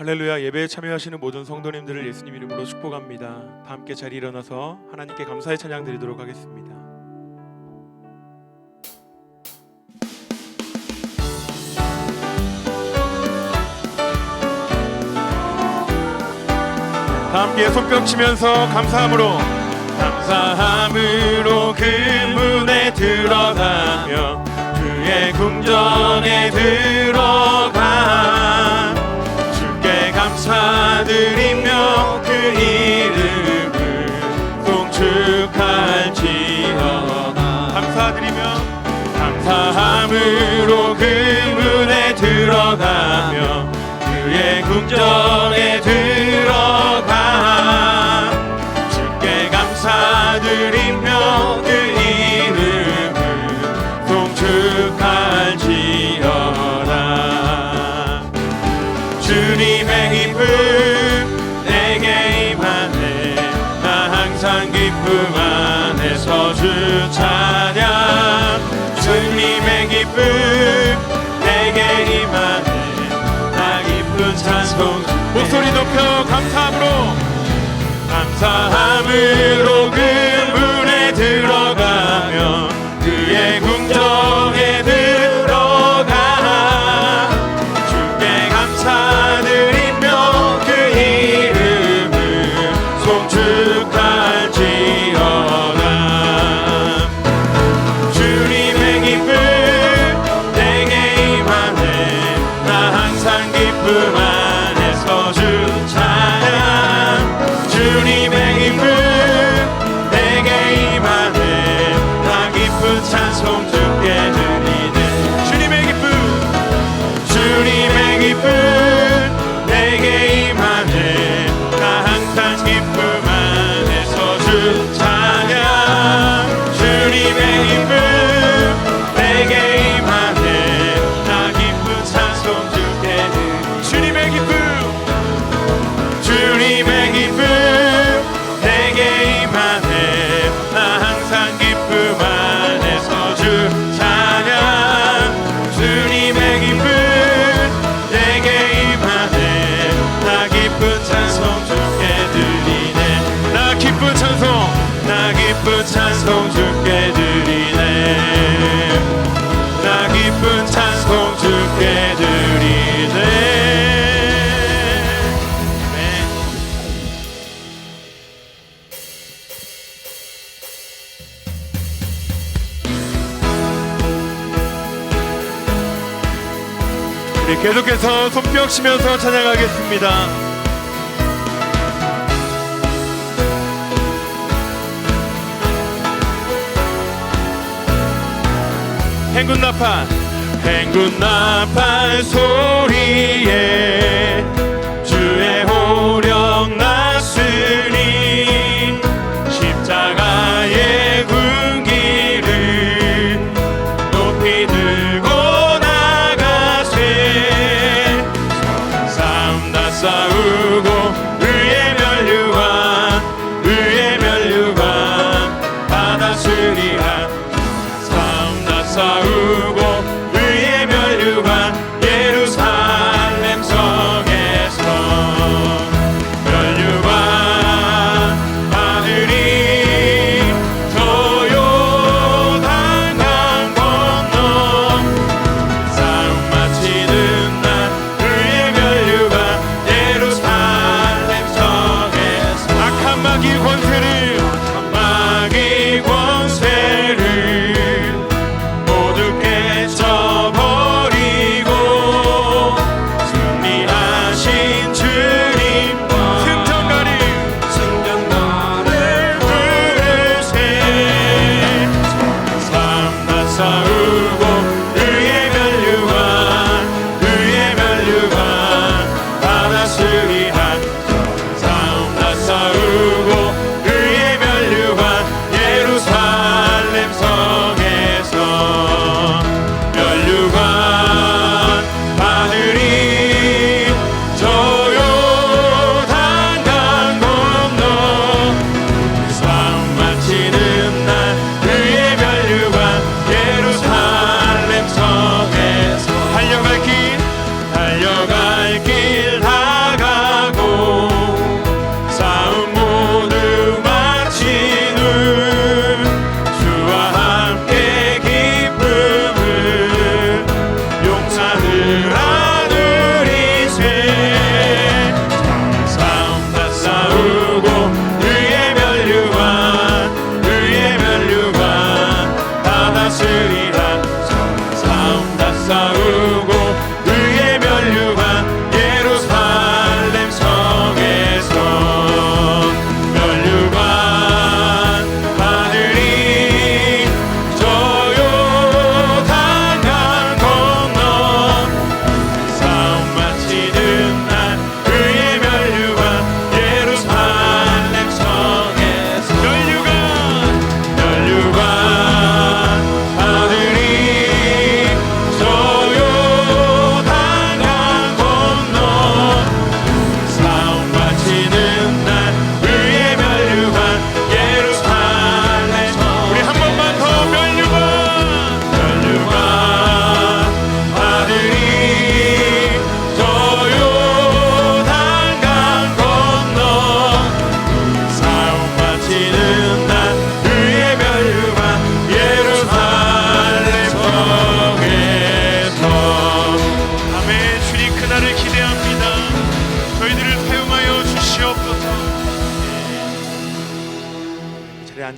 할렐루야. 예배에 참여하시는 모든 성도님들을 예수님 이름으로 축복합니다. 다 함께 자리에 일어나서 하나님께 감사의 찬양 드리도록 하겠습니다. 다 함께 손뼉 치면서 감사함으로 그 문에 들어가며 그의 궁전에 들어가 주께 감사드리며 그 이름을 송축할지어다. 감사함으로 그 문에 들어가며 그의 궁전에 들어가 주께 감사드리며 그 이름을 송축할지어다. 주님의 기쁨 내게 임하네. 나 항상 기쁨 안에서 주 찬양. 주님의 기쁨 내게 임하네. 나 기쁜 찬송. 목소리 높여 감사함으로 그 문에 들어가며 그의 궁정에 들어가 주께 감사드리며 그 이름을 송축할지어다. 주님의 기쁨 내게 임하네. 나 항상 기쁨 안에서 주 찬양. 주님의 기쁨 내게 임하네. 나 기쁜 찬송 주께 드리네. 주님의 기쁨 내게 임하네. 나 항상 기쁨 안에서 주 찬양. 주님의 기쁨 내게 임하네. 나 기쁜 찬송 주께 드리네. 주님의 기쁨 내게 임하네. 나 항상 기쁨 안에서 주 찬양. 주님의 기쁨 내게 임하네. 나 기쁜 찬송 주께 드리네. 나 기쁜 찬송 주께 드리네. 나 기쁜 찬송 주께 드리네. 계속해서 손뼉 치면서 찬양하겠습니다. 행군나팔 소리에 주의 호령 났으니 십자가의 군기를 높이 들고 싸우고 의의 면류관 받았으리라. 싸우고 의의 면류관 예루살렘 성에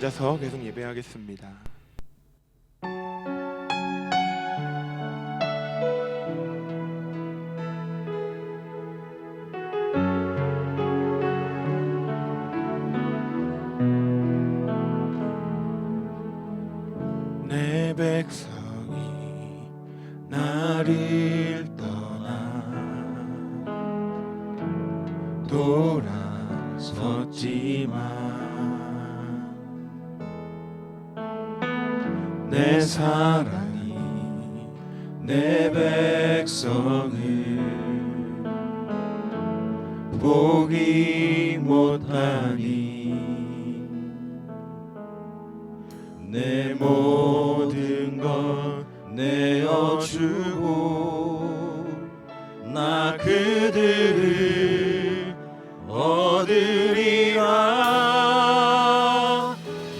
앉아서 계속 예배하겠습니다. 내 백성이 나를 떠나 돌아섰지만 내 사랑이 내 백성을 보기 못하니 내 모든 것 내어주고 나 그들을 얻으리라.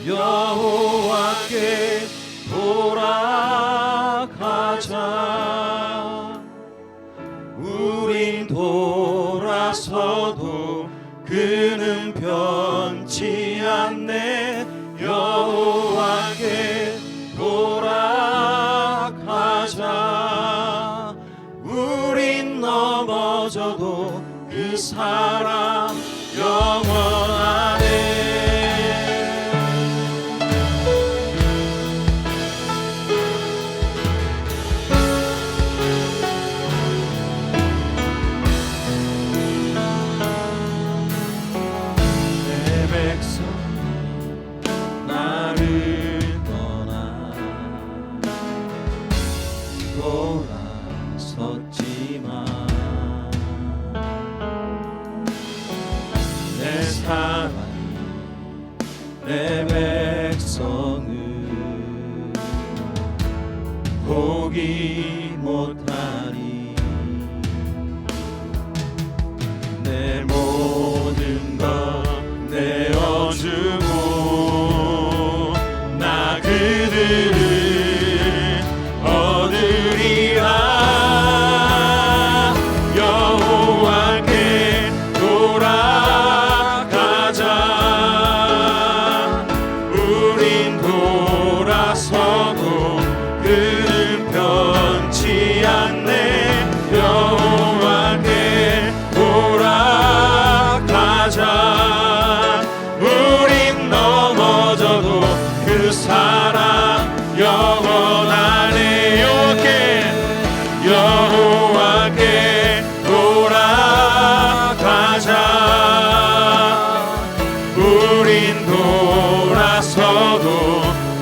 여호와께 돌아가자. 우린 돌아서도 그는 변치 않네. 여호와께 돌아가자. 우린 넘어져도 그 사랑 영원하네. 내 백성 나를 떠나 돌아섰지만 내 사랑이 내 백성을 보기 못하리. 내 모든 것 내어주고 나 그들을 얻으리라. 여호와께 돌아가자. 우린 돌아서도 그는 변치 않네. 여호와께 돌아가자. 우린 넘어져도 그 사랑 영원하네. 여호와께 돌아가자. 우린 돌아서도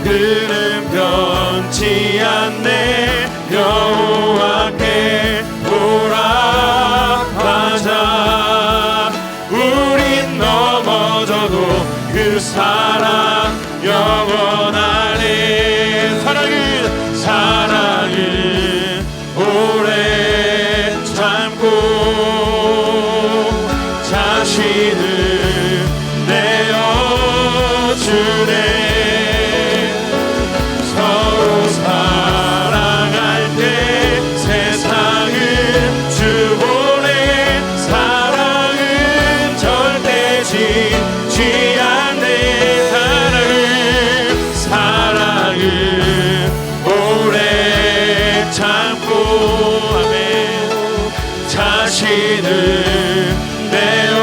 그는 변치 않네. 여호와께 돌아가자. 우린 넘어져도 그 사랑 영원하네. 사랑은 오래 참고 자신을 내어주네. 서로 사랑할 때 세상은 주보내. 사랑은 절대 지지 않네. 사랑은 오래 참고 아멘. 자신을 내어주네.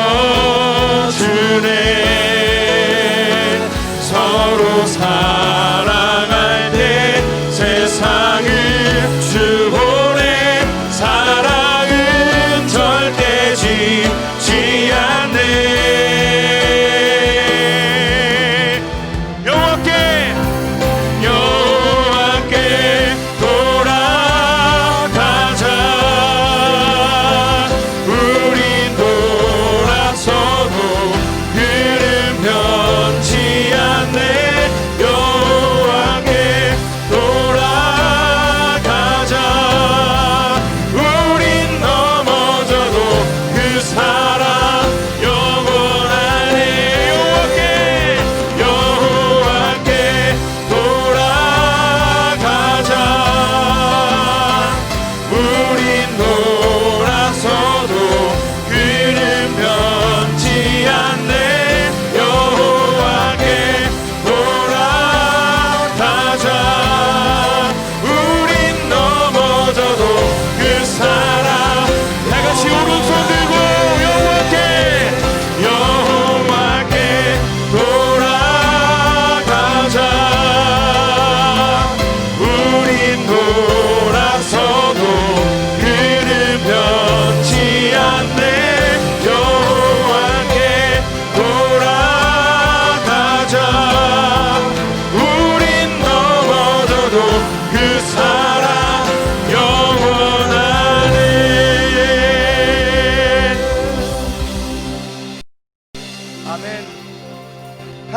서로 사랑할 때 세상을 주보내. 사랑은 절대 지지 않네. 여호와께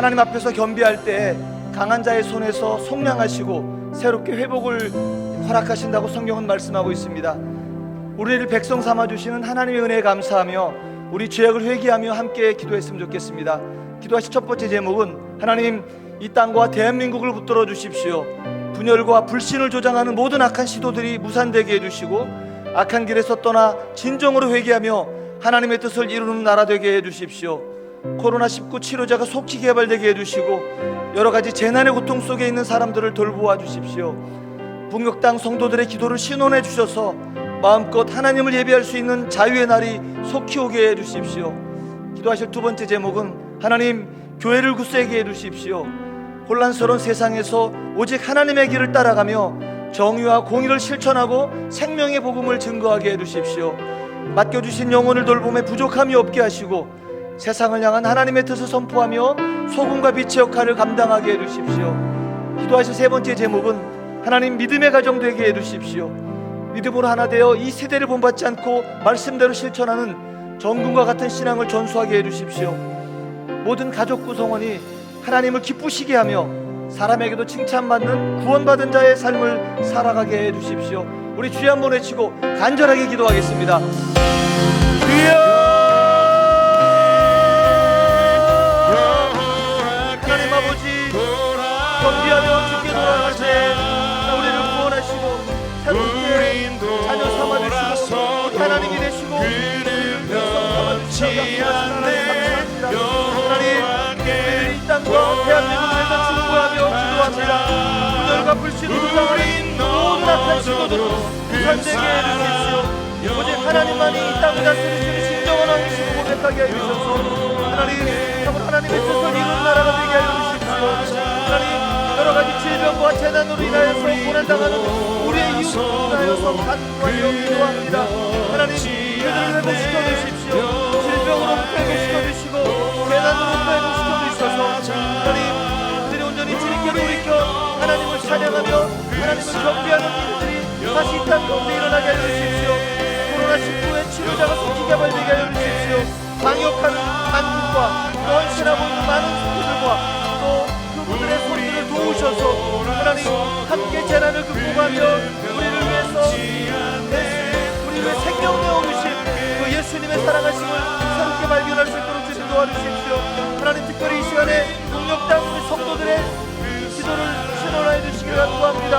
하나님 앞에서 겸비할 때 강한 자의 손에서 속량하시고 새롭게 회복을 허락하신다고 성경은 말씀하고 있습니다. 우리를 백성 삼아주시는 하나님의 은혜에 감사하며 우리 죄악을 회개하며 함께 기도했으면 좋겠습니다. 기도하실 첫 번째 제목은 하나님, 이 땅과 대한민국을 붙들어 주십시오. 분열과 불신을 조장하는 모든 악한 시도들이 무산되게 해주시고 악한 길에서 떠나 진정으로 회개하며 하나님의 뜻을 이루는 나라 되게 해주십시오. 코로나19 치료자가 속히 개발되게 해주시고 여러가지 재난의 고통 속에 있는 사람들을 돌보아 주십시오. 북녘 땅 성도들의 기도를 신원해 주셔서 마음껏 하나님을 예배할 수 있는 자유의 날이 속히 오게 해주십시오. 기도하실 두 번째 제목은 하나님, 교회를 굳세게 해주십시오. 혼란스러운 세상에서 오직 하나님의 길을 따라가며 정의와 공의를 실천하고 생명의 복음을 증거하게 해주십시오. 맡겨주신 영혼을 돌봄에 부족함이 없게 하시고 세상을 향한 하나님의 뜻을 선포하며 소금과 빛의 역할을 감당하게 해주십시오. 기도하실 세 번째 제목은 하나님, 믿음의 가정 되게 해주십시오. 믿음으로 하나 되어 이 세대를 본받지 않고 말씀대로 실천하는 정금과 같은 신앙을 전수하게 해주십시오. 모든 가족 구성원이 하나님을 기쁘시게 하며 사람에게도 칭찬받는 구원받은 자의 삶을 살아가게 해주십시오. 우리 주여 한번 외치고 간절하게 기도하겠습니다. 주여, 하나님 아버지, 겸비하며 주께 돌아갈 때 우리를 구원하시고 새롭게 자녀 삼아주시고 우리 하나님이 되시고 우리를 백성 삼아주시고 하나님, 우리를 이 땅과 대한민국에서 중보하며 기도합니다. 분열과 불신으로 조장하는 모든 악한 시도들을 무산되게 해주십시오. 오직 하나님만이 이 땅을 다스리시는 진정한 왕이시고 고백하게 해주셔서 하나님, 참으로 하나님의 뜻을 이루는 나라가 되게 해주십시오. 하나님, 여러가지 질병과 재난으로 인하여서 고난당하는 우리의 이웃으로 인하여서 간구하며 기도합니다. 하나님, 그들을 회복시켜 주십시오. 질병으로부터 회복시켜 주시고 재난으로부터 회복시켜 주셔서 하나님, 그들이 온전히 주님께 돌이켜 하나님을 찬양하며 하나님을 경배하는 일들이 다시 이 땅 가운데 일어나게 해주십시오. 코로나19의 치료자가 속히 개발되게 해주십시오. 방역하는 당국과 또 헌신하고 있는 많은 스태프들과 또 그분들의 손들을 도우셔서 하나님, 함께 재난을 극복하며 우리를 위해서 우리 위해 생명 내어주신 그 예수님의 사랑하심을 새롭게 발견할 수 있도록 주님 도와주십시오. 하나님, 특별히 이 시간에 북녘 땅 우리 성도들의 기도를 신원하여 주시기를 간구합니다.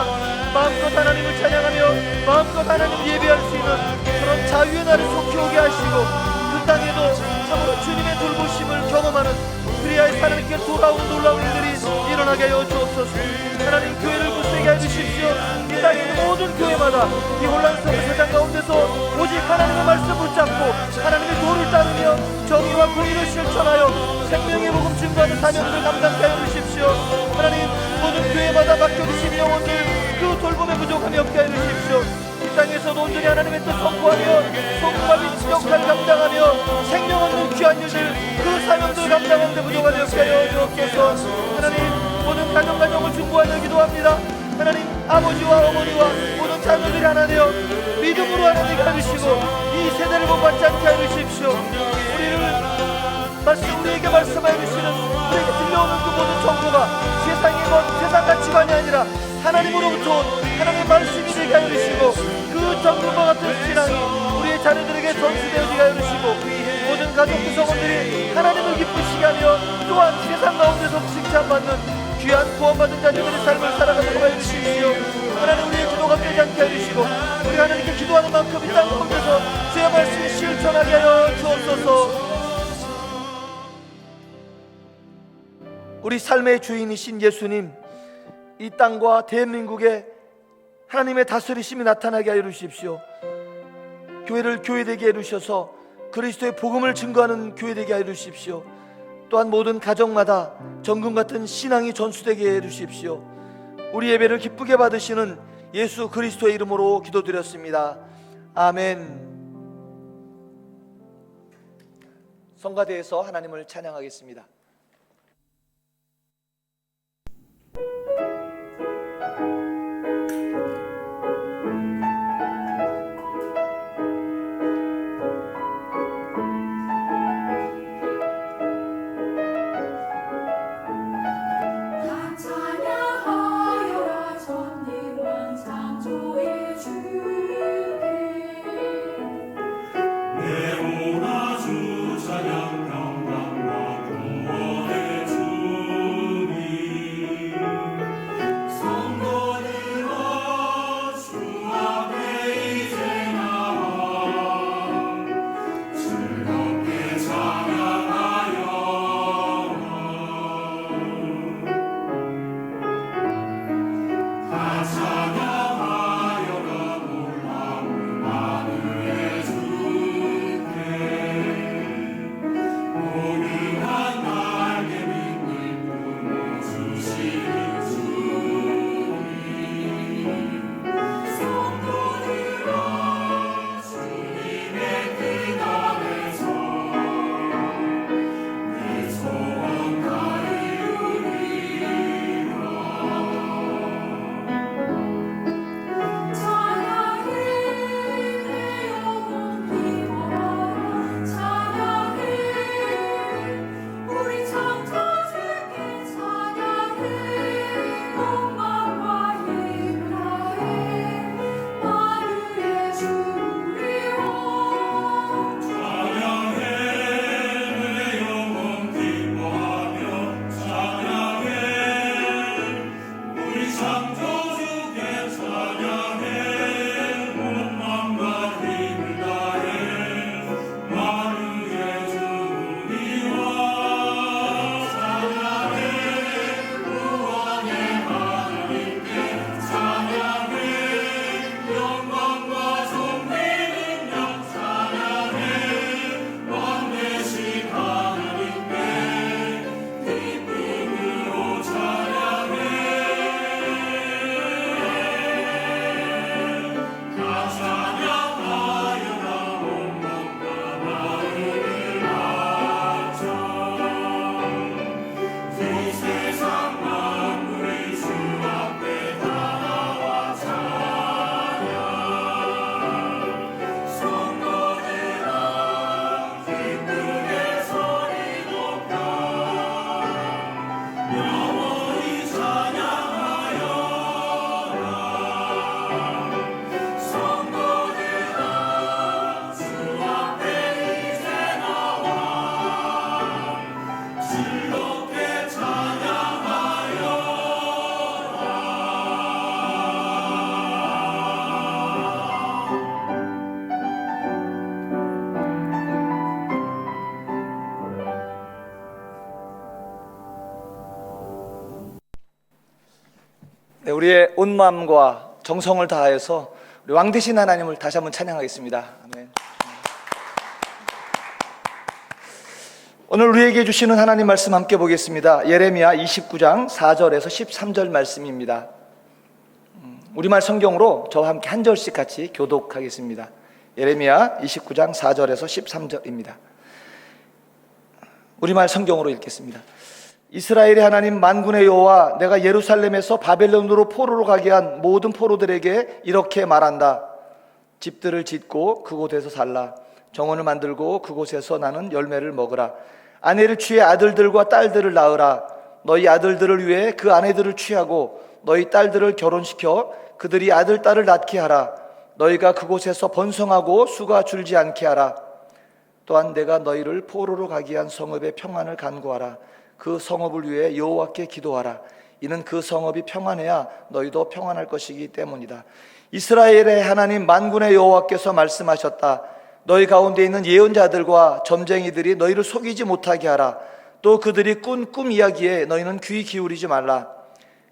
마음껏 하나님을 찬양하며 마음껏 하나님을 예배할 수 있는 그런 자유의 날을 속히 오게 하시고 그 땅에도 참으로 주님의 돌보심을 경험하는 그리하여 하나님께 돌아오는 놀라운 일들이 일어나게 하여 주옵소서. 하나님, 교회를 굳세게 해주십시오. 이 땅에 있는 모든 교회마다 이 혼란스러운 세상 가운데서 오직 하나님의 말씀 붙잡고 하나님의 도를 따르며 정의와 공의를 실천하여 생명의 복음 증거하는 사명을 감당케 하여 주십시오. 하나님, 모든 교회마다 맡겨주신 영혼들 그 돌봄에 부족함이 없게 하여 주십시오. 이 땅에서도 온전히 하나님의 뜻 선포하며 소금과 빛의 역할을 감당하며 생명 얻는 귀한 일들 그 사명들을 감당하는 데 부족함이 없게 하여 주옵소서. 하나님, 모든 가정을 중보하여 기도합니다. 하나님, 아버지와 어머니와 모든 자녀들이 하나 되어 믿음으로 하나님께 해주시고 이 세대를 본받지 않게 해주십시오. 우리에게 말씀하여 주시는 우리에게 들려오는 그 모든 정보가 세상의 것, 세상 가치관이 아니라 하나님으로부터 온 하나님의 말씀이 되게 하여 주시고 그 정보와 같은 신앙이 우리의 자녀들에게 전수되어지게 하여 주시고 모든 가족 구성원들이 하나님을 기쁘시게 하며 또한 세상 가운데서 칭찬받는 귀한 구원받은 자녀들의 삶을 살아가도록 하여 주십시오. 하나님, 우리의 기도가 깨지 않게 해주시고 우리 하나님께 기도하는 만큼 이 땅 가운데서 주의 말씀을 실천하게 하여 주옵소서. 우리 삶의 주인이신 예수님, 이 땅과 대한민국에 하나님의 다스리심이 나타나게 하여 주십시오. 교회를 교회되게 해주셔서 그리스도의 복음을 증거하는 교회되게 하여 주십시오. 또한 모든 가정마다 정금 같은 신앙이 전수되게 해주십시오. 우리 예배를 기쁘게 받으시는 예수 그리스도의 이름으로 기도드렸습니다. 아멘. 성가대에서 하나님을 찬양하겠습니다. 네, 우리의 온 마음과 정성을 다해서 우리 왕 되신 하나님을 다시 한번 찬양하겠습니다. 아멘. 오늘 우리에게 주시는 하나님 말씀 함께 보겠습니다. 예레미야 29장 4절에서 13절 말씀입니다. 우리말 성경으로 저와 함께 한 절씩 같이 교독하겠습니다. 예레미야 29장 4절에서 13절입니다. 우리말 성경으로 읽겠습니다. 이스라엘의 하나님 만군의 여호와, 내가 예루살렘에서 바벨론으로 포로로 가게 한 모든 포로들에게 이렇게 말한다. 집들을 짓고 그곳에서 살라. 정원을 만들고 그곳에서 나는 열매를 먹으라. 아내를 취해 아들들과 딸들을 낳으라. 너희 아들들을 위해 그 아내들을 취하고 너희 딸들을 결혼시켜 그들이 아들, 딸을 낳게 하라. 너희가 그곳에서 번성하고 수가 줄지 않게 하라. 또한 내가 너희를 포로로 가게 한 성읍의 평안을 간구하라. 그 성읍을 위해 여호와께 기도하라. 이는 그 성읍이 평안해야 너희도 평안할 것이기 때문이다. 이스라엘의 하나님 만군의 여호와께서 말씀하셨다. 너희 가운데 있는 예언자들과 점쟁이들이 너희를 속이지 못하게 하라. 또 그들이 꾼 꿈 이야기에 너희는 귀 기울이지 말라.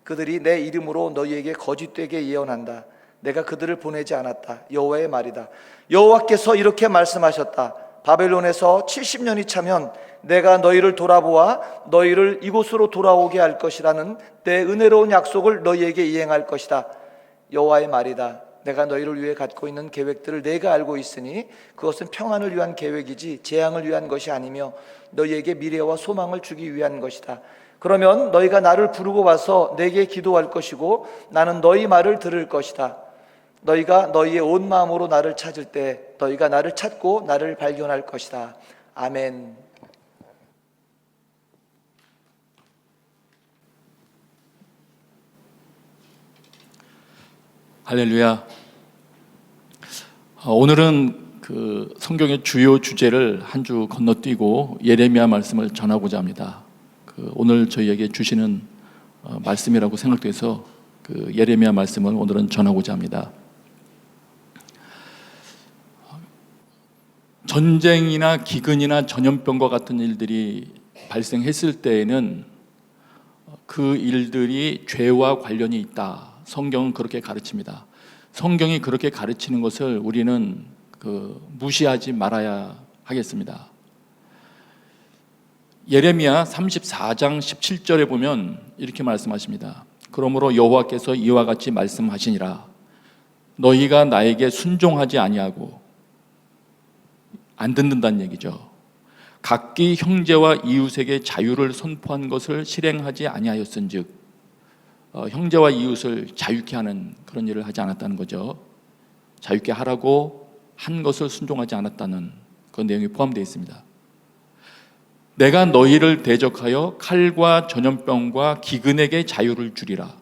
그들이 내 이름으로 너희에게 거짓되게 예언한다. 내가 그들을 보내지 않았다. 여호와의 말이다. 여호와께서 이렇게 말씀하셨다. 바벨론에서 70년이 차면 내가 너희를 돌아보아 너희를 이곳으로 돌아오게 할 것이라는 내 은혜로운 약속을 너희에게 이행할 것이다. 여호와의 말이다. 내가 너희를 위해 갖고 있는 계획들을 내가 알고 있으니 그것은 평안을 위한 계획이지 재앙을 위한 것이 아니며 너희에게 미래와 소망을 주기 위한 것이다. 그러면 너희가 나를 부르고 와서 내게 기도할 것이고 나는 너희 말을 들을 것이다. 너희가 너희의 온 마음으로 나를 찾을 때 너희가 나를 찾고 나를 발견할 것이다. 아멘. 할렐루야. 오늘은 그 성경의 주요 주제를 한 주 건너뛰고 예레미야 말씀을 전하고자 합니다. 오늘 저희에게 주시는 말씀이라고 생각돼서 그 예레미야 말씀을 오늘은 전하고자 합니다. 전쟁이나 기근이나 전염병과 같은 일들이 발생했을 때에는 그 일들이 죄와 관련이 있다. 성경은 그렇게 가르칩니다. 성경이 그렇게 가르치는 것을 우리는 무시하지 말아야 하겠습니다. 예레미야 34장 17절에 보면 이렇게 말씀하십니다. 그러므로 여호와께서 이와 같이 말씀하시니라. 너희가 나에게 순종하지 아니하고, 안 듣는다는 얘기죠. 각기 형제와 이웃에게 자유를 선포한 것을 실행하지 아니하였은즉, 형제와 이웃을 자유케 하는 그런 일을 하지 않았다는 거죠. 자유케 하라고 한 것을 순종하지 않았다는 그 내용이 포함되어 있습니다. 내가 너희를 대적하여 칼과 전염병과 기근에게 자유를 주리라.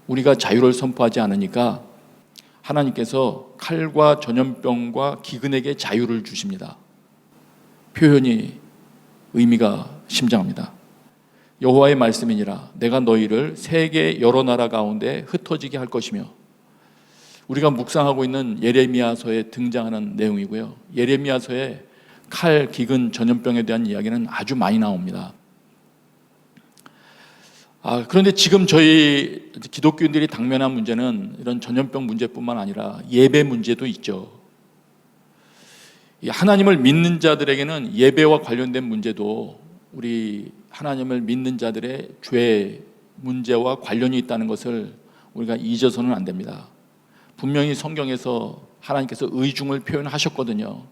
우리가 자유를 선포하지 않으니까 하나님께서 칼과 전염병과 기근에게 자유를 주십니다. 표현이 의미가 심장합니다. 여호와의 말씀이니라. 내가 너희를 세계 여러 나라 가운데 흩어지게 할 것이며. 우리가 묵상하고 있는 예레미야서에 등장하는 내용이고요. 예레미야서에 칼, 기근, 전염병에 대한 이야기는 아주 많이 나옵니다. 그런데 지금 저희 기독교인들이 당면한 문제는 이런 전염병 문제뿐만 아니라 예배 문제도 있죠. 하나님을 믿는 자들에게는 예배와 관련된 문제도 우리 하나님을 믿는 자들의 죄 문제와 관련이 있다는 것을 우리가 잊어서는 안 됩니다. 분명히 성경에서 하나님께서 의중을 표현하셨거든요.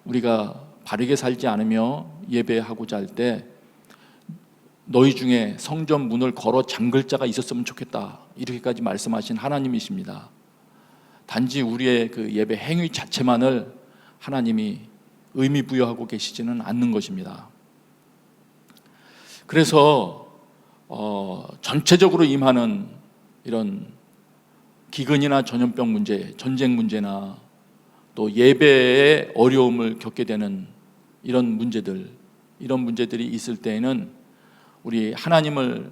우리가 바르게 살지 않으며 예배하고자 할 때 너희 중에 성전 문을 걸어 잠글 자가 있었으면 좋겠다, 이렇게까지 말씀하신 하나님이십니다. 단지 우리의 그 예배 행위 자체만을 하나님이 의미 부여하고 계시지는 않는 것입니다. 그래서 전체적으로 임하는 이런 기근이나 전염병 문제, 전쟁 문제나 또 예배의 어려움을 겪게 되는 이런 문제들이 있을 때에는 우리 하나님을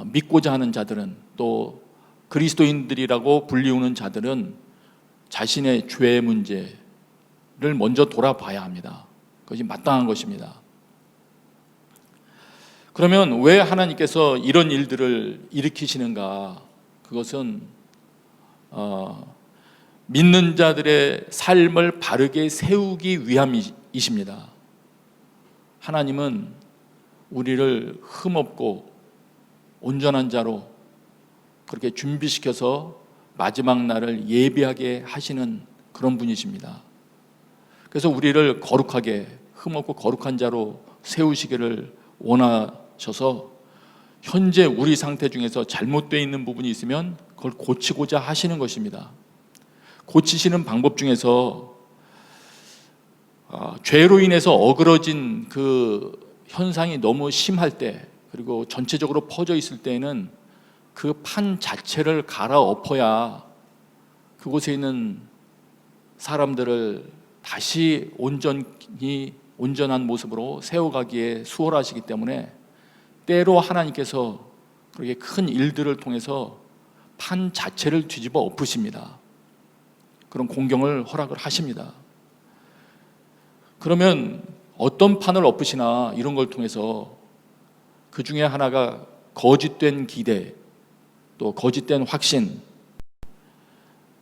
믿고자 하는 자들은, 또 그리스도인들이라고 불리우는 자들은 자신의 죄 문제를 먼저 돌아봐야 합니다. 그것이 마땅한 것입니다. 그러면 왜 하나님께서 이런 일들을 일으키시는가? 그것은 믿는 자들의 삶을 바르게 세우기 위함이십니다. 하나님은 우리를 흠없고 온전한 자로 그렇게 준비시켜서 마지막 날을 예비하게 하시는 그런 분이십니다. 그래서 우리를 거룩하게, 흠없고 거룩한 자로 세우시기를 원하셔서 현재 우리 상태 중에서 잘못되어 있는 부분이 있으면 그걸 고치고자 하시는 것입니다. 고치시는 방법 중에서 죄로 인해서 어그러진 그 현상이 너무 심할 때, 그리고 전체적으로 퍼져 있을 때에는 그 판 자체를 갈아엎어야 그곳에 있는 사람들을 다시 온전한 모습으로 세워가기에 수월하시기 때문에 때로 하나님께서 그렇게 큰 일들을 통해서 판 자체를 뒤집어 엎으십니다. 그런 공경을 허락을 하십니다. 그러면 어떤 판을 엎으시나 이런 걸 통해서 그 중에 하나가 거짓된 기대, 또 거짓된 확신,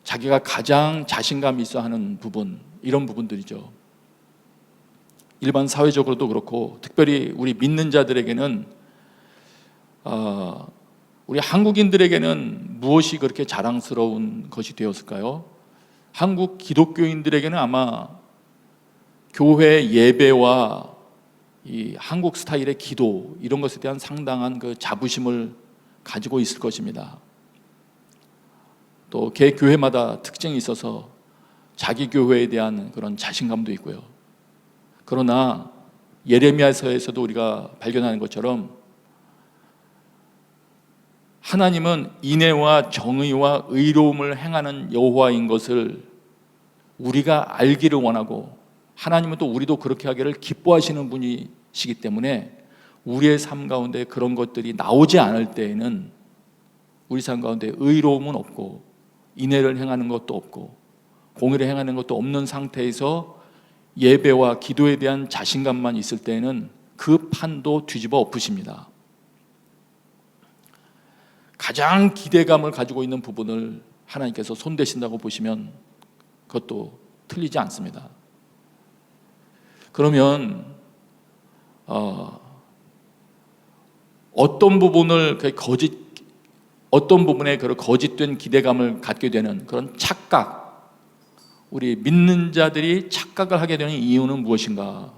자기가 가장 자신감 있어 하는 부분, 이런 부분들이죠. 일반 사회적으로도 그렇고 특별히 우리 믿는 자들에게는, 우리 한국인들에게는 무엇이 그렇게 자랑스러운 것이 되었을까요? 한국 기독교인들에게는 아마 교회 예배와 이 한국 스타일의 기도, 이런 것에 대한 상당한 그 자부심을 가지고 있을 것입니다. 또 개 교회마다 특징이 있어서 자기 교회에 대한 그런 자신감도 있고요. 그러나 예레미야서에서도 우리가 발견하는 것처럼 하나님은 인애와 정의와 의로움을 행하는 여호와인 것을 우리가 알기를 원하고, 하나님은 또 우리도 그렇게 하기를 기뻐하시는 분이시기 때문에 우리의 삶 가운데 그런 것들이 나오지 않을 때에는 우리 삶 가운데 의로움은 없고 인애를 행하는 것도 없고 공의를 행하는 것도 없는 상태에서 예배와 기도에 대한 자신감만 있을 때에는 그 판도 뒤집어 엎으십니다. 가장 기대감을 가지고 있는 부분을 하나님께서 손대신다고 보시면 그것도 틀리지 않습니다. 그러면 어떤 부분에 그 거짓된 기대감을 갖게 되는 그런 착각, 우리 믿는 자들이 착각을 하게 되는 이유는 무엇인가?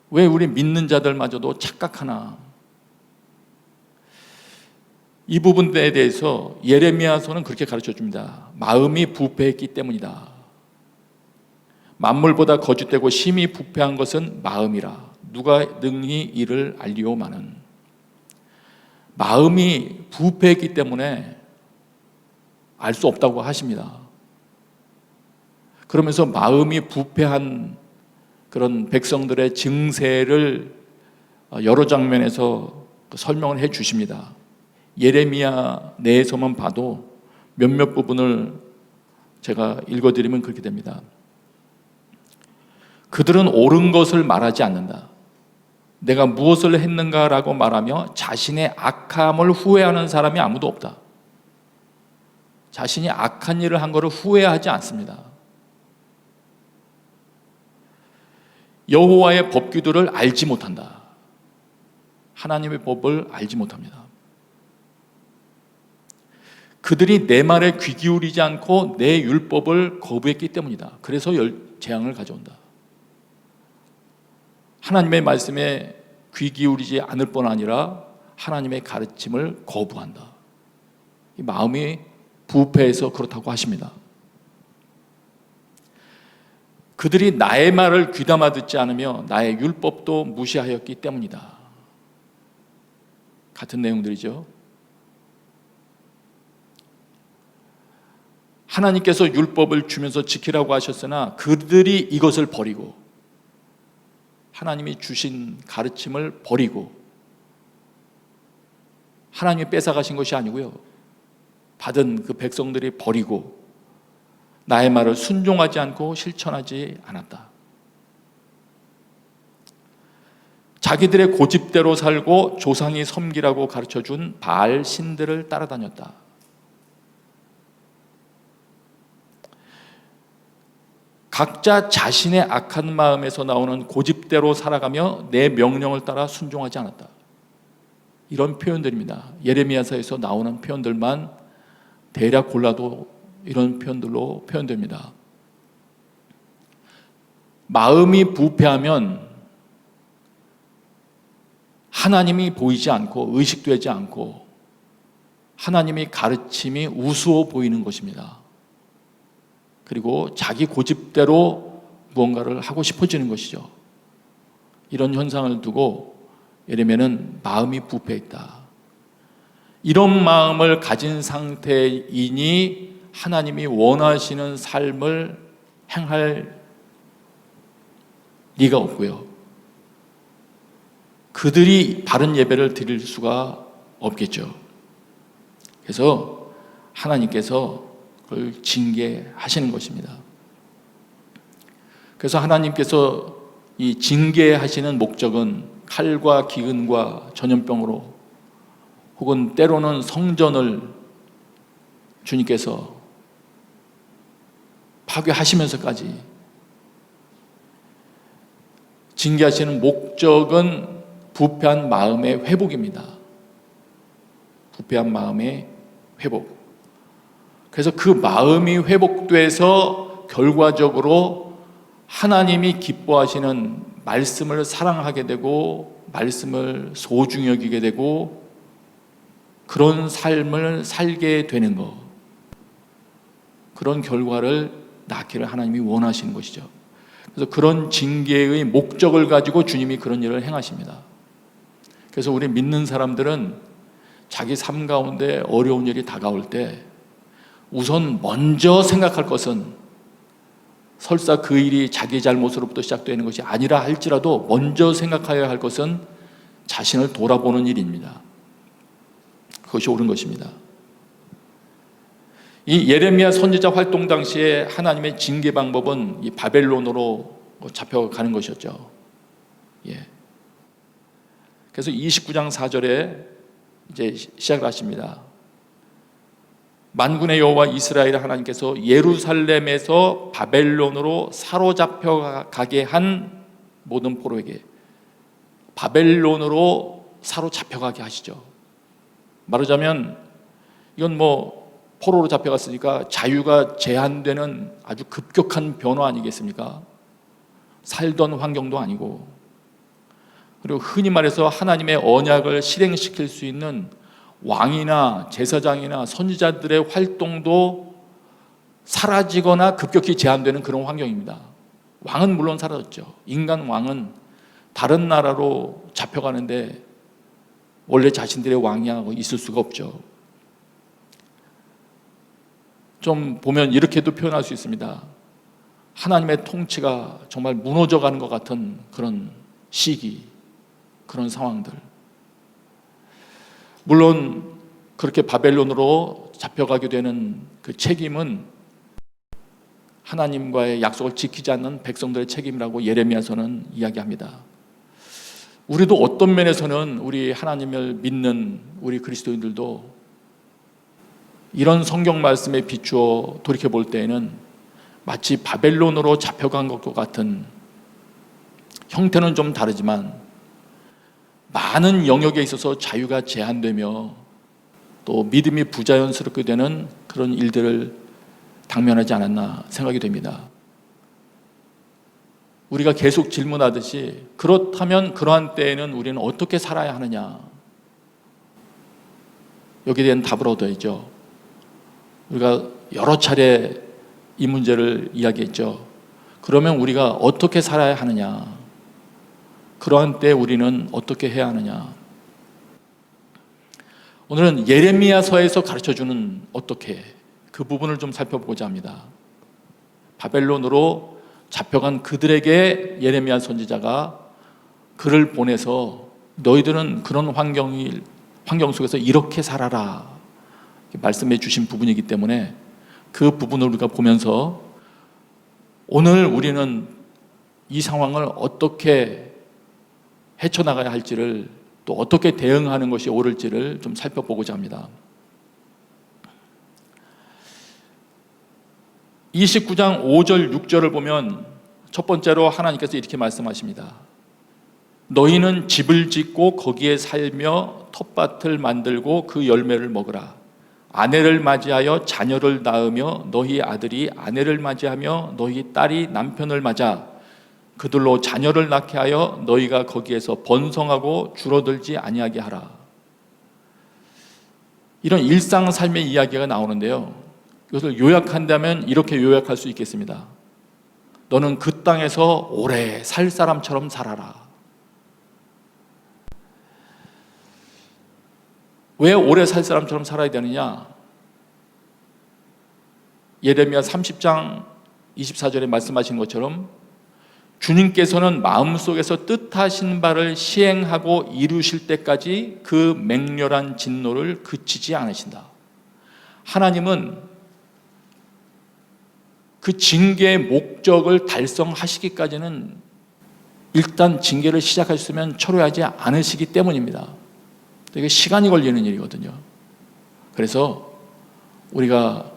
왜 우리 믿는 자들마저도 착각하나? 이 부분에 대해서 예레미야서는 그렇게 가르쳐 줍니다. 마음이 부패했기 때문이다. 만물보다 거짓되고 심히 부패한 것은 마음이라. 누가 능히 이를 알리오마는. 마음이 부패했기 때문에 알 수 없다고 하십니다. 그러면서 마음이 부패한 그런 백성들의 증세를 여러 장면에서 설명을 해 주십니다. 예레미야 내에서만 봐도 몇몇 부분을 제가 읽어드리면 그렇게 됩니다. 그들은 옳은 것을 말하지 않는다. 내가 무엇을 했는가라고 말하며 자신의 악함을 후회하는 사람이 아무도 없다. 자신이 악한 일을 한 것을 후회하지 않습니다. 여호와의 법규들을 알지 못한다. 하나님의 법을 알지 못합니다. 그들이 내 말에 귀 기울이지 않고 내 율법을 거부했기 때문이다. 그래서 재앙을 가져온다. 하나님의 말씀에 귀 기울이지 않을 뿐 아니라 하나님의 가르침을 거부한다. 이 마음이 부패해서 그렇다고 하십니다. 그들이 나의 말을 귀담아 듣지 않으며 나의 율법도 무시하였기 때문이다. 같은 내용들이죠. 하나님께서 율법을 주면서 지키라고 하셨으나 그들이 이것을 버리고 하나님이 주신 가르침을 버리고, 하나님이 뺏어가신 것이 아니고요, 받은 그 백성들이 버리고 나의 말을 순종하지 않고 실천하지 않았다. 자기들의 고집대로 살고 조상이 섬기라고 가르쳐준 바알 신들을 따라다녔다. 각자 자신의 악한 마음에서 나오는 고집대로 살아가며 내 명령을 따라 순종하지 않았다. 이런 표현들입니다. 예레미야서에서 나오는 표현들만 대략 골라도 이런 표현들로 표현됩니다. 마음이 부패하면 하나님이 보이지 않고 의식되지 않고 하나님의 가르침이 우스워 보이는 것입니다. 그리고 자기 고집대로 무언가를 하고 싶어지는 것이죠. 이런 현상을 두고 예레미야는 마음이 부패했다. 이런 마음을 가진 상태이니 하나님이 원하시는 삶을 행할 리가 없고요, 그들이 바른 예배를 드릴 수가 없겠죠. 그래서 하나님께서 그걸 징계하시는 것입니다. 그래서 하나님께서 이 징계하시는 목적은 칼과 기근과 전염병으로, 혹은 때로는 성전을 주님께서 파괴하시면서까지 징계하시는 목적은 부패한 마음의 회복입니다. 부패한 마음의 회복. 그래서 그 마음이 회복돼서 결과적으로 하나님이 기뻐하시는 말씀을 사랑하게 되고 말씀을 소중히 여기게 되고 그런 삶을 살게 되는 것, 그런 결과를 낳기를 하나님이 원하시는 것이죠. 그래서 그런 징계의 목적을 가지고 주님이 그런 일을 행하십니다. 그래서 우리 믿는 사람들은 자기 삶 가운데 어려운 일이 다가올 때 우선 먼저 생각할 것은, 설사 그 일이 자기 잘못으로부터 시작되는 것이 아니라 할지라도 먼저 생각해야 할 것은 자신을 돌아보는 일입니다. 그것이 옳은 것입니다. 이 예레미야 선지자 활동 당시에 하나님의 징계 방법은 이 바벨론으로 잡혀가는 것이었죠. 예. 그래서 29장 4절에 이제 시작을 하십니다. 만군의 여호와 이스라엘 하나님께서 예루살렘에서 바벨론으로 사로잡혀 가게 한 모든 포로에게, 바벨론으로 사로잡혀 가게 하시죠. 말하자면 이건 포로로 잡혀갔으니까 자유가 제한되는 아주 급격한 변화 아니겠습니까? 살던 환경도 아니고, 그리고 흔히 말해서 하나님의 언약을 실행시킬 수 있는 왕이나 제사장이나 선지자들의 활동도 사라지거나 급격히 제한되는 그런 환경입니다. 왕은 물론 사라졌죠. 인간 왕은 다른 나라로 잡혀가는데 원래 자신들의 왕이 있을 수가 없죠. 좀 보면 이렇게도 표현할 수 있습니다. 하나님의 통치가 정말 무너져가는 것 같은 그런 시기, 그런 상황들. 물론 그렇게 바벨론으로 잡혀가게 되는 그 책임은 하나님과의 약속을 지키지 않는 백성들의 책임이라고 예레미야서는 이야기합니다. 우리도 어떤 면에서는 우리 하나님을 믿는 우리 그리스도인들도 이런 성경 말씀에 비추어 돌이켜 볼 때에는 마치 바벨론으로 잡혀간 것과 같은, 형태는 좀 다르지만 많은 영역에 있어서 자유가 제한되며 또 믿음이 부자연스럽게 되는 그런 일들을 당면하지 않았나 생각이 됩니다. 우리가 계속 질문하듯이, 그렇다면 그러한 때에는 우리는 어떻게 살아야 하느냐, 여기에 대한 답을 얻어야죠. 우리가 여러 차례 이 문제를 이야기했죠. 그러면 우리가 어떻게 살아야 하느냐, 그러한 때 우리는 어떻게 해야 하느냐. 오늘은 예레미야서에서 가르쳐주는 어떻게, 그 부분을 좀 살펴보고자 합니다. 바벨론으로 잡혀간 그들에게 예레미야 선지자가 글을 보내서 너희들은 그런 환경 속에서 이렇게 살아라 말씀해 주신 부분이기 때문에 그 부분을 우리가 보면서 오늘 우리는 이 상황을 어떻게 헤쳐나가야 할지를, 또 어떻게 대응하는 것이 옳을지를 좀 살펴보고자 합니다. 29장 5절 6절을 보면 첫 번째로 하나님께서 이렇게 말씀하십니다. 너희는 집을 짓고 거기에 살며 텃밭을 만들고 그 열매를 먹으라. 아내를 맞이하여 자녀를 낳으며 너희 아들이 아내를 맞이하며 너희 딸이 남편을 맞아 그들로 자녀를 낳게 하여 너희가 거기에서 번성하고 줄어들지 아니하게 하라. 이런 일상 삶의 이야기가 나오는데요, 이것을 요약한다면 이렇게 요약할 수 있겠습니다. 너는 그 땅에서 오래 살 사람처럼 살아라. 왜 오래 살 사람처럼 살아야 되느냐? 예레미야 30장 24절에 말씀하신 것처럼 주님께서는 마음속에서 뜻하신 바를 시행하고 이루실 때까지 그 맹렬한 진노를 그치지 않으신다. 하나님은 그 징계의 목적을 달성하시기까지는 일단 징계를 시작하셨으면 철회하지 않으시기 때문입니다. 되게 시간이 걸리는 일이거든요. 그래서 우리가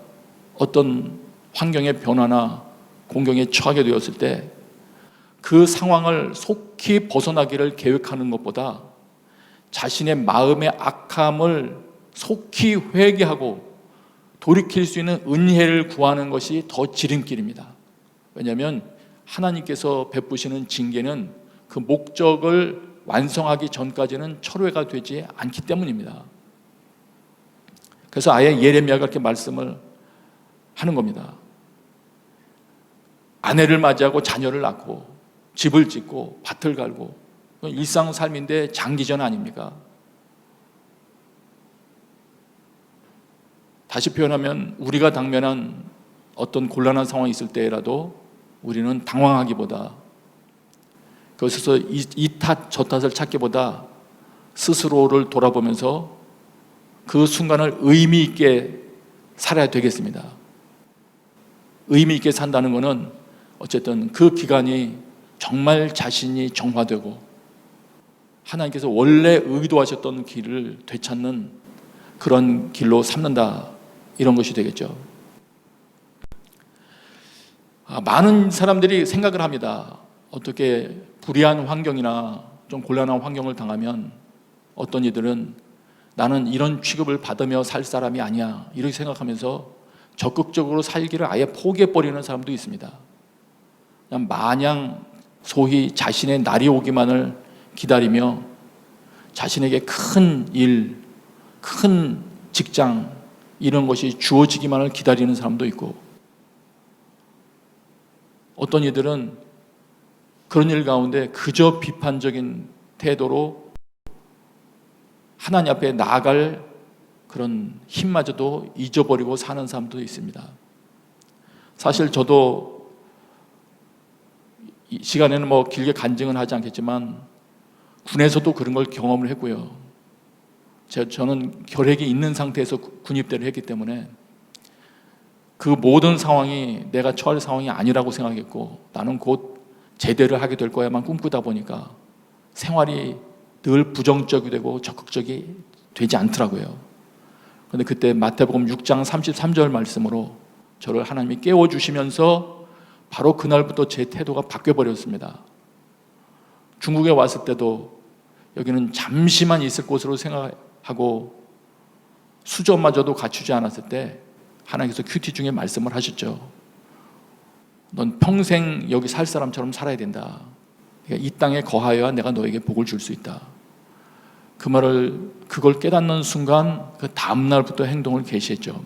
어떤 환경의 변화나 공경에 처하게 되었을 때 그 상황을 속히 벗어나기를 계획하는 것보다 자신의 마음의 악함을 속히 회개하고 돌이킬 수 있는 은혜를 구하는 것이 더 지름길입니다. 왜냐하면 하나님께서 베푸시는 징계는 그 목적을 완성하기 전까지는 철회가 되지 않기 때문입니다. 그래서 아예 예레미야가 그렇게 말씀을 하는 겁니다. 아내를 맞이하고 자녀를 낳고 집을 짓고 밭을 갈고, 일상 삶인데 장기전 아닙니까? 다시 표현하면 우리가 당면한 어떤 곤란한 상황이 있을 때라도 우리는 당황하기보다, 그것에서 이 탓 저 탓을 찾기보다 스스로를 돌아보면서 그 순간을 의미 있게 살아야 되겠습니다. 의미 있게 산다는 것은 어쨌든 그 기간이 정말 자신이 정화되고 하나님께서 원래 의도하셨던 길을 되찾는 그런 길로 삼는다, 이런 것이 되겠죠. 많은 사람들이 생각을 합니다. 어떻게 불의한 환경이나 좀 곤란한 환경을 당하면 어떤 이들은 나는 이런 취급을 받으며 살 사람이 아니야, 이렇게 생각하면서 적극적으로 살기를 아예 포기해버리는 사람도 있습니다. 그냥 마냥 소위 자신의 날이 오기만을 기다리며 자신에게 큰 일, 큰 직장, 이런 것이 주어지기만을 기다리는 사람도 있고, 어떤 이들은 그런 일 가운데 그저 비판적인 태도로 하나님 앞에 나아갈 그런 힘마저도 잊어버리고 사는 사람도 있습니다. 사실 저도 이 시간에는 길게 간증은 하지 않겠지만 군에서도 그런 걸 경험을 했고요. 저는 결핵이 있는 상태에서 군입대를 했기 때문에 그 모든 상황이 내가 처할 상황이 아니라고 생각했고, 나는 곧 제대를 하게 될 거야만 꿈꾸다 보니까 생활이 늘 부정적이 되고 적극적이 되지 않더라고요. 그런데 그때 마태복음 6장 33절 말씀으로 저를 하나님이 깨워주시면서 바로 그날부터 제 태도가 바뀌어버렸습니다. 중국에 왔을 때도 여기는 잠시만 있을 곳으로 생각하고 수저마저도 갖추지 않았을 때 하나님께서 큐티 중에 말씀을 하셨죠. 넌 평생 여기 살 사람처럼 살아야 된다. 그러니까 이 땅에 거하여야 내가 너에게 복을 줄 수 있다. 그 말을, 그걸 깨닫는 순간 그 다음 날부터 행동을 개시했죠.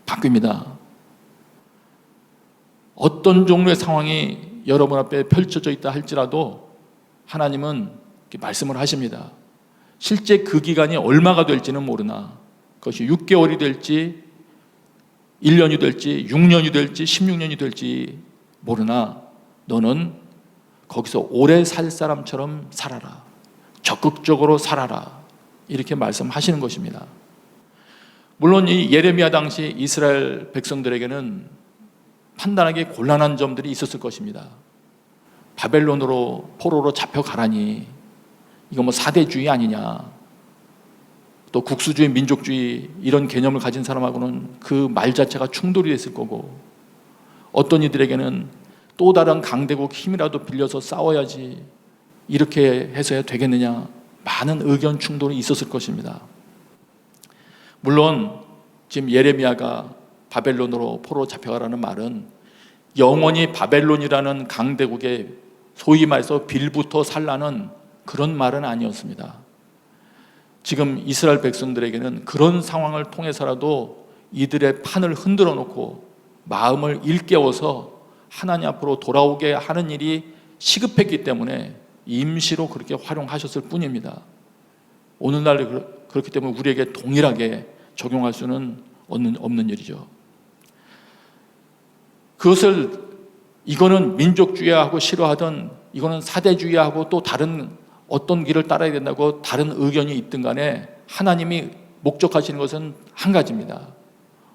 바뀝니다. 어떤 종류의 상황이 여러분 앞에 펼쳐져 있다 할지라도 하나님은 이렇게 말씀을 하십니다. 실제 그 기간이 얼마가 될지는 모르나, 그것이 6개월이 될지 1년이 될지 6년이 될지 16년이 될지 모르나 너는 거기서 오래 살 사람처럼 살아라. 적극적으로 살아라. 이렇게 말씀하시는 것입니다. 물론 이 예레미야 당시 이스라엘 백성들에게는 판단하기 곤란한 점들이 있었을 것입니다. 바벨론으로 포로로 잡혀가라니 이거 뭐 사대주의 아니냐, 또 국수주의, 민족주의 이런 개념을 가진 사람하고는 그 말 자체가 충돌이 됐을 거고, 어떤 이들에게는 또 다른 강대국 힘이라도 빌려서 싸워야지 이렇게 해서야 되겠느냐, 많은 의견 충돌이 있었을 것입니다. 물론 지금 예레미야가 바벨론으로 포로 잡혀가라는 말은 영원히 바벨론이라는 강대국에 소위 말해서 빌부터 살라는 그런 말은 아니었습니다. 지금 이스라엘 백성들에게는 그런 상황을 통해서라도 이들의 판을 흔들어 놓고 마음을 일깨워서 하나님 앞으로 돌아오게 하는 일이 시급했기 때문에 임시로 그렇게 활용하셨을 뿐입니다. 오늘날 그렇기 때문에 우리에게 동일하게 적용할 수는 없는 일이죠. 그것을, 이거는 민족주의하고 싫어하든 이거는 사대주의하고 또 다른 어떤 길을 따라야 된다고 다른 의견이 있든 간에 하나님이 목적하시는 것은 한 가지입니다.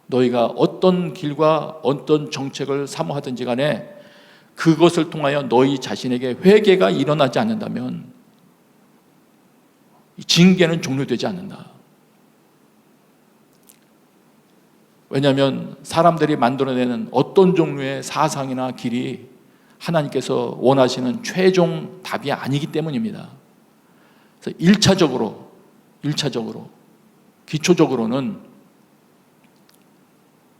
너희가 어떤 길과 어떤 정책을 사모하든지 간에 그것을 통하여 너희 자신에게 회개가 일어나지 않는다면 징계는 종료되지 않는다. 왜냐하면 사람들이 만들어내는 어떤 종류의 사상이나 길이 하나님께서 원하시는 최종 답이 아니기 때문입니다. 그래서 1차적으로 기초적으로는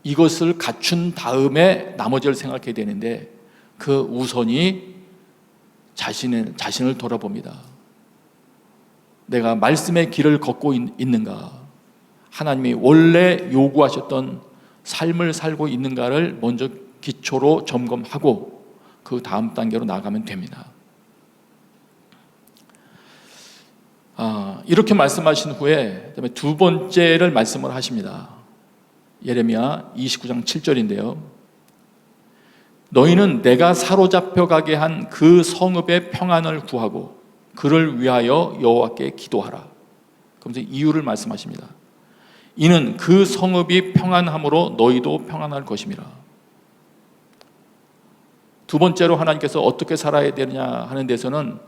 이것을 갖춘 다음에 나머지를 생각해야 되는데, 그 우선이 자신을 돌아봅니다. 내가 말씀의 길을 걷고 있는가, 하나님이 원래 요구하셨던 삶을 살고 있는가를 먼저 기초로 점검하고 그 다음 단계로 나가면 됩니다. 이렇게 말씀하신 후에 그다음에 두 번째를 말씀을 하십니다. 예레미야 29장 7절인데요. 너희는 내가 사로잡혀 가게 한 그 성읍의 평안을 구하고 그를 위하여 여호와께 기도하라. 그러면서 이유를 말씀하십니다. 이는 그 성읍이 평안함으로 너희도 평안할 것임이라. 두 번째로 하나님께서 어떻게 살아야 되느냐 하는 데서는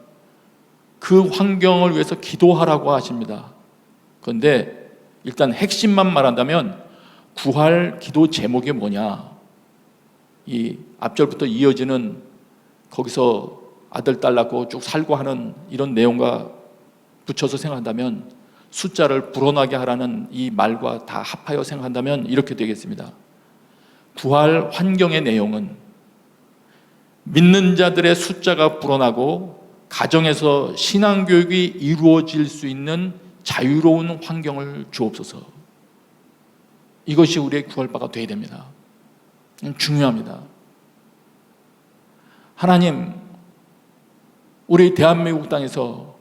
그 환경을 위해서 기도하라고 하십니다. 그런데 일단 핵심만 말한다면 구할 기도 제목이 뭐냐, 이 앞절부터 이어지는 거기서 아들 딸 낳고 쭉 살고 하는 이런 내용과 붙여서 생각한다면, 숫자를 불어나게 하라는 이 말과 다 합하여 생각한다면 이렇게 되겠습니다. 구할 환경의 내용은 믿는 자들의 숫자가 불어나고 가정에서 신앙교육이 이루어질 수 있는 자유로운 환경을 주옵소서. 이것이 우리의 구할 바가 되어야 됩니다. 중요합니다. 하나님, 우리 대한민국 땅에서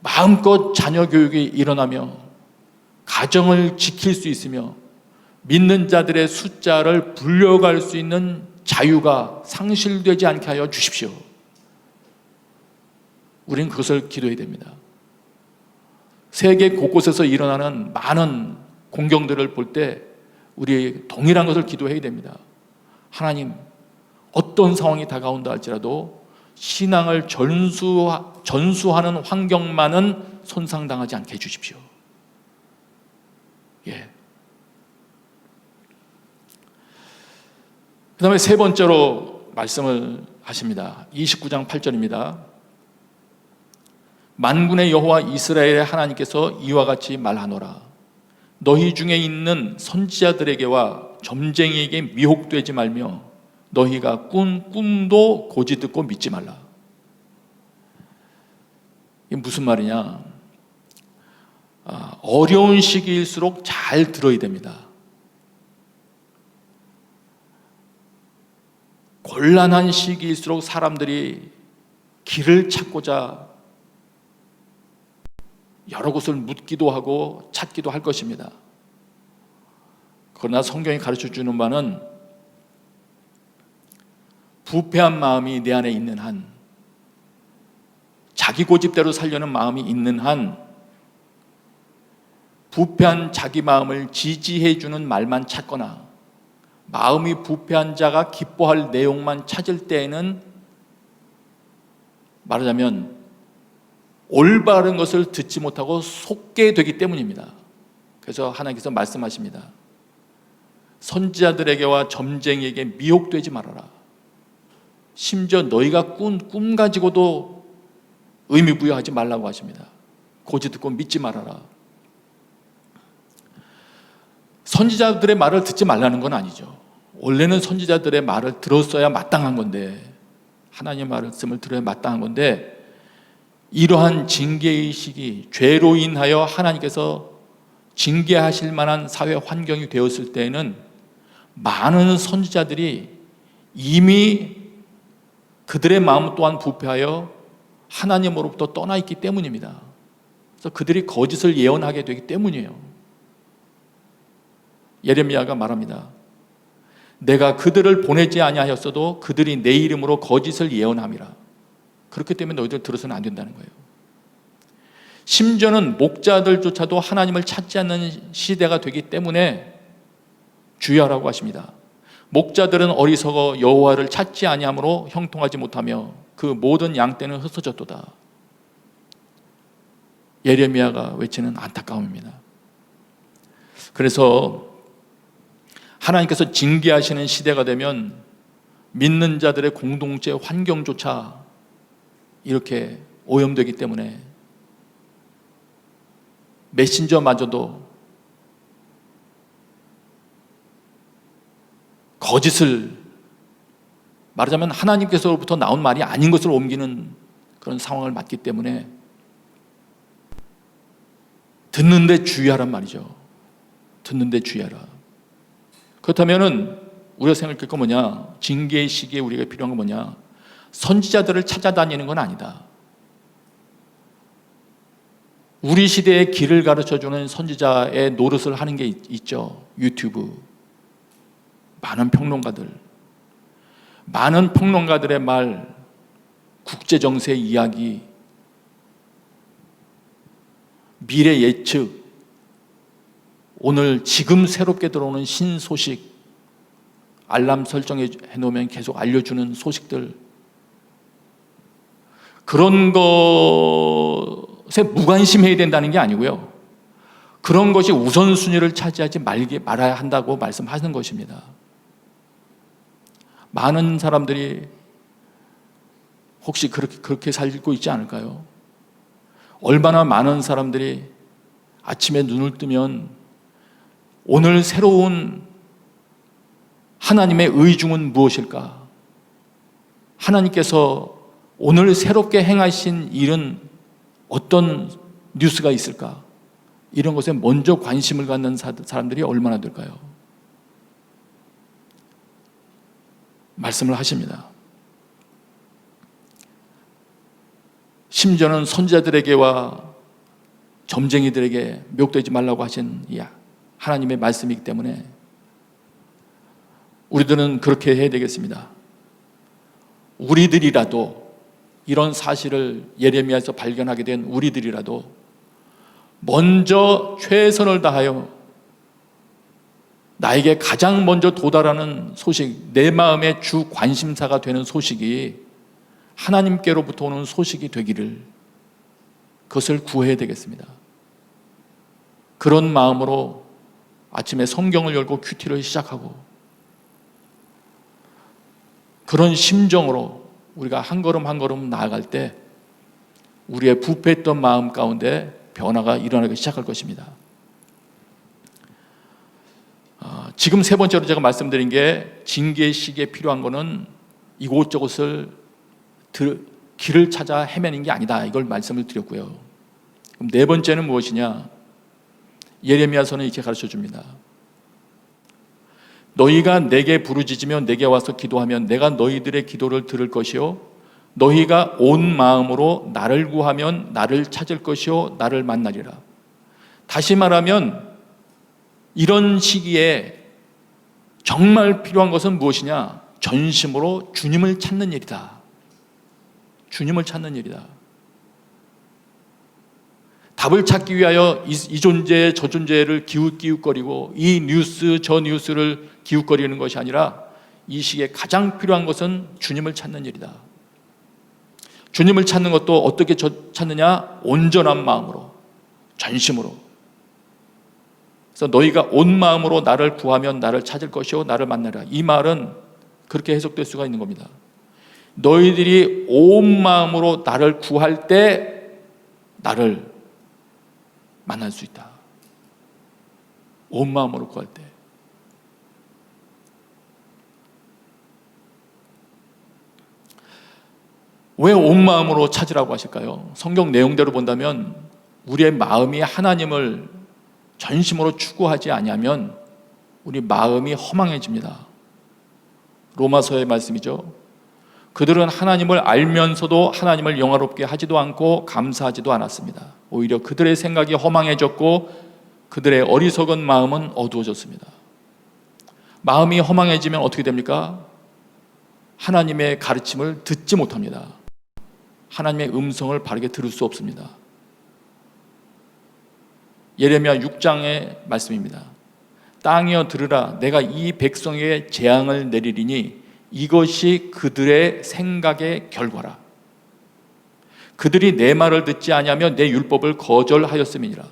마음껏 자녀 교육이 일어나며 가정을 지킬 수 있으며 믿는 자들의 숫자를 불려갈 수 있는 자유가 상실되지 않게 하여 주십시오. 우리는 그것을 기도해야 됩니다. 세계 곳곳에서 일어나는 많은 공경들을 볼 때 우리 동일한 것을 기도해야 됩니다. 하나님, 어떤 상황이 다가온다 할지라도 신앙을 전수하는 환경만은 손상당하지 않게 해주십시오. 예. 그 다음에 세 번째로 말씀을 하십니다. 29장 8절입니다. 만군의 여호와 이스라엘의 하나님께서 이와 같이 말하노라. 너희 중에 있는 선지자들에게와 점쟁이에게 미혹되지 말며 너희가 꾼 꿈도 고지 듣고 믿지 말라. 이게 무슨 말이냐? 어려운 시기일수록 잘 들어야 됩니다. 곤란한 시기일수록 사람들이 길을 찾고자 여러 곳을 묻기도 하고 찾기도 할 것입니다. 그러나 성경이 가르쳐주는 바는 부패한 마음이 내 안에 있는 한, 자기 고집대로 살려는 마음이 있는 한, 부패한 자기 마음을 지지해 주는 말만 찾거나 마음이 부패한 자가 기뻐할 내용만 찾을 때에는 말하자면 올바른 것을 듣지 못하고 속게 되기 때문입니다. 그래서 하나님께서 말씀하십니다. 선지자들에게와 점쟁이에게 미혹되지 말아라. 심지어 너희가 꾼 꿈 가지고도 의미 부여하지 말라고 하십니다. 고지 듣고 믿지 말아라. 선지자들의 말을 듣지 말라는 건 아니죠. 원래는 선지자들의 말을 들었어야 마땅한 건데, 하나님의 말씀을 들어야 마땅한 건데, 이러한 징계의 시기, 죄로 인하여 하나님께서 징계하실 만한 사회 환경이 되었을 때에는 많은 선지자들이 이미 그들의 마음 또한 부패하여 하나님으로부터 떠나 있기 때문입니다. 그래서 그들이 거짓을 예언하게 되기 때문이에요. 예레미야가 말합니다. 내가 그들을 보내지 아니하였어도 그들이 내 이름으로 거짓을 예언함이라. 그렇기 때문에 너희들 들어서는 안 된다는 거예요. 심지어는 목자들조차도 하나님을 찾지 않는 시대가 되기 때문에 주의하라고 하십니다. 목자들은 어리석어 여호와를 찾지 아니함으로 형통하지 못하며 그 모든 양떼는 흩어졌도다. 예레미야가 외치는 안타까움입니다. 그래서 하나님께서 징계하시는 시대가 되면 믿는 자들의 공동체 환경조차 이렇게 오염되기 때문에 메신저마저도 거짓을, 말하자면 하나님께서로부터 나온 말이 아닌 것을 옮기는 그런 상황을 맞기 때문에 듣는데 주의하란 말이죠. 듣는데 주의하라. 그렇다면은 우리가 생각할 건 뭐냐? 징계의 시기에 우리가 필요한 건 뭐냐? 선지자들을 찾아다니는 건 아니다. 우리 시대의 길을 가르쳐주는 선지자의 노릇을 하는 게 있죠. 유튜브. 많은 평론가들의 말, 국제정세 이야기, 미래 예측, 오늘 지금 새롭게 들어오는 신소식, 알람 설정해 놓으면 계속 알려주는 소식들, 그런 것에 무관심해야 된다는 게 아니고요. 그런 것이 우선순위를 차지하지 말아야 한다고 말씀하시는 것입니다. 많은 사람들이 혹시 그렇게 살고 있지 않을까요? 얼마나 많은 사람들이 아침에 눈을 뜨면 오늘 새로운 하나님의 의중은 무엇일까? 하나님께서 오늘 새롭게 행하신 일은 어떤 뉴스가 있을까? 이런 것에 먼저 관심을 갖는 사람들이 얼마나 될까요? 말씀을 하십니다. 심지어는 선지자들에게와 점쟁이들에게 미혹되지 말라고 하신 이 하나님의 말씀이기 때문에 우리들은 그렇게 해야 되겠습니다. 우리들이라도 이런 사실을 예레미야에서 발견하게 된 우리들이라도 먼저 최선을 다하여 나에게 가장 먼저 도달하는 소식, 내 마음의 주 관심사가 되는 소식이 하나님께로부터 오는 소식이 되기를, 그것을 구해야 되겠습니다. 그런 마음으로 아침에 성경을 열고 큐티를 시작하고, 그런 심정으로 우리가 한 걸음 한 걸음 나아갈 때 우리의 부패했던 마음 가운데 변화가 일어나기 시작할 것입니다. 지금 세 번째로 제가 말씀드린 게, 징계의 시기에 필요한 거는 이곳저곳을 길을 찾아 헤매는 게 아니다, 이걸 말씀을 드렸고요. 그럼 네 번째는 무엇이냐? 예레미야서는 이렇게 가르쳐 줍니다. 너희가 내게 부르짖으며 내게 와서 기도하면 내가 너희들의 기도를 들을 것이요, 너희가 온 마음으로 나를 구하면 나를 찾을 것이요 나를 만나리라. 다시 말하면 이런 시기에 정말 필요한 것은 무엇이냐? 전심으로 주님을 찾는 일이다. 주님을 찾는 일이다. 답을 찾기 위하여 이 존재 저 존재를 기웃기웃거리고 이 뉴스 저 뉴스를 기웃거리는 것이 아니라 이 시기에 가장 필요한 것은 주님을 찾는 일이다. 주님을 찾는 것도 어떻게 찾느냐? 온전한 마음으로, 전심으로. 그래서 너희가 온 마음으로 나를 구하면 나를 찾을 것이요 나를 만나라. 이 말은 그렇게 해석될 수가 있는 겁니다. 너희들이 온 마음으로 나를 구할 때 나를 만날 수 있다. 온 마음으로 구할 때. 왜 온 마음으로 찾으라고 하실까요? 성경 내용대로 본다면 우리의 마음이 하나님을 전심으로 추구하지 아니하면 우리 마음이 허망해집니다. 로마서의 말씀이죠. 그들은 하나님을 알면서도 하나님을 영화롭게 하지도 않고 감사하지도 않았습니다. 오히려 그들의 생각이 허망해졌고 그들의 어리석은 마음은 어두워졌습니다. 마음이 허망해지면 어떻게 됩니까? 하나님의 가르침을 듣지 못합니다. 하나님의 음성을 바르게 들을 수 없습니다. 예레미야 6장의 말씀입니다. 땅이여 들으라, 내가 이 백성에게 재앙을 내리리니 이것이 그들의 생각의 결과라. 그들이 내 말을 듣지 아니하며 내 율법을 거절하였음이니라.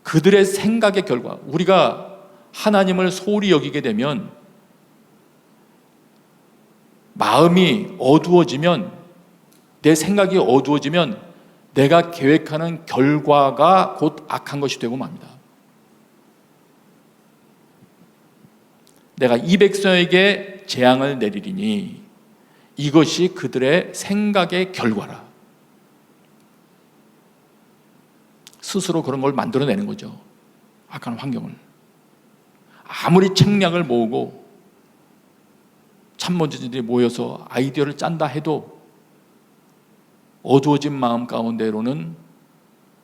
그들의 생각의 결과. 우리가 하나님을 소홀히 여기게 되면, 마음이 어두워지면, 내 생각이 어두워지면 내가 계획하는 결과가 곧 악한 것이 되고 맙니다. 내가 이 백성에게 재앙을 내리리니 이것이 그들의 생각의 결과라. 스스로 그런 걸 만들어내는 거죠. 악한 환경을. 아무리 책략을 모으고 참모진들이 모여서 아이디어를 짠다 해도 어두워진 마음 가운데로는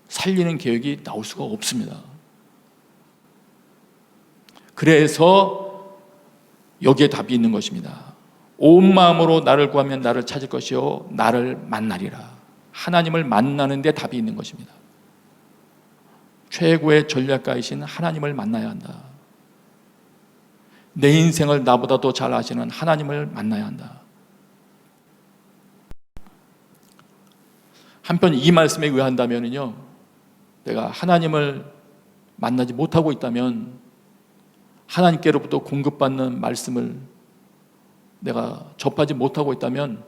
살리는 계획이 나올 수가 없습니다. 그래서 여기에 답이 있는 것입니다. 온 마음으로 나를 구하면 나를 찾을 것이요 나를 만나리라. 하나님을 만나는 데 답이 있는 것입니다. 최고의 전략가이신 하나님을 만나야 한다. 내 인생을 나보다 더 잘 아시는 하나님을 만나야 한다. 한편 이 말씀에 의한다면요, 내가 하나님을 만나지 못하고 있다면, 하나님께로부터 공급받는 말씀을 내가 접하지 못하고 있다면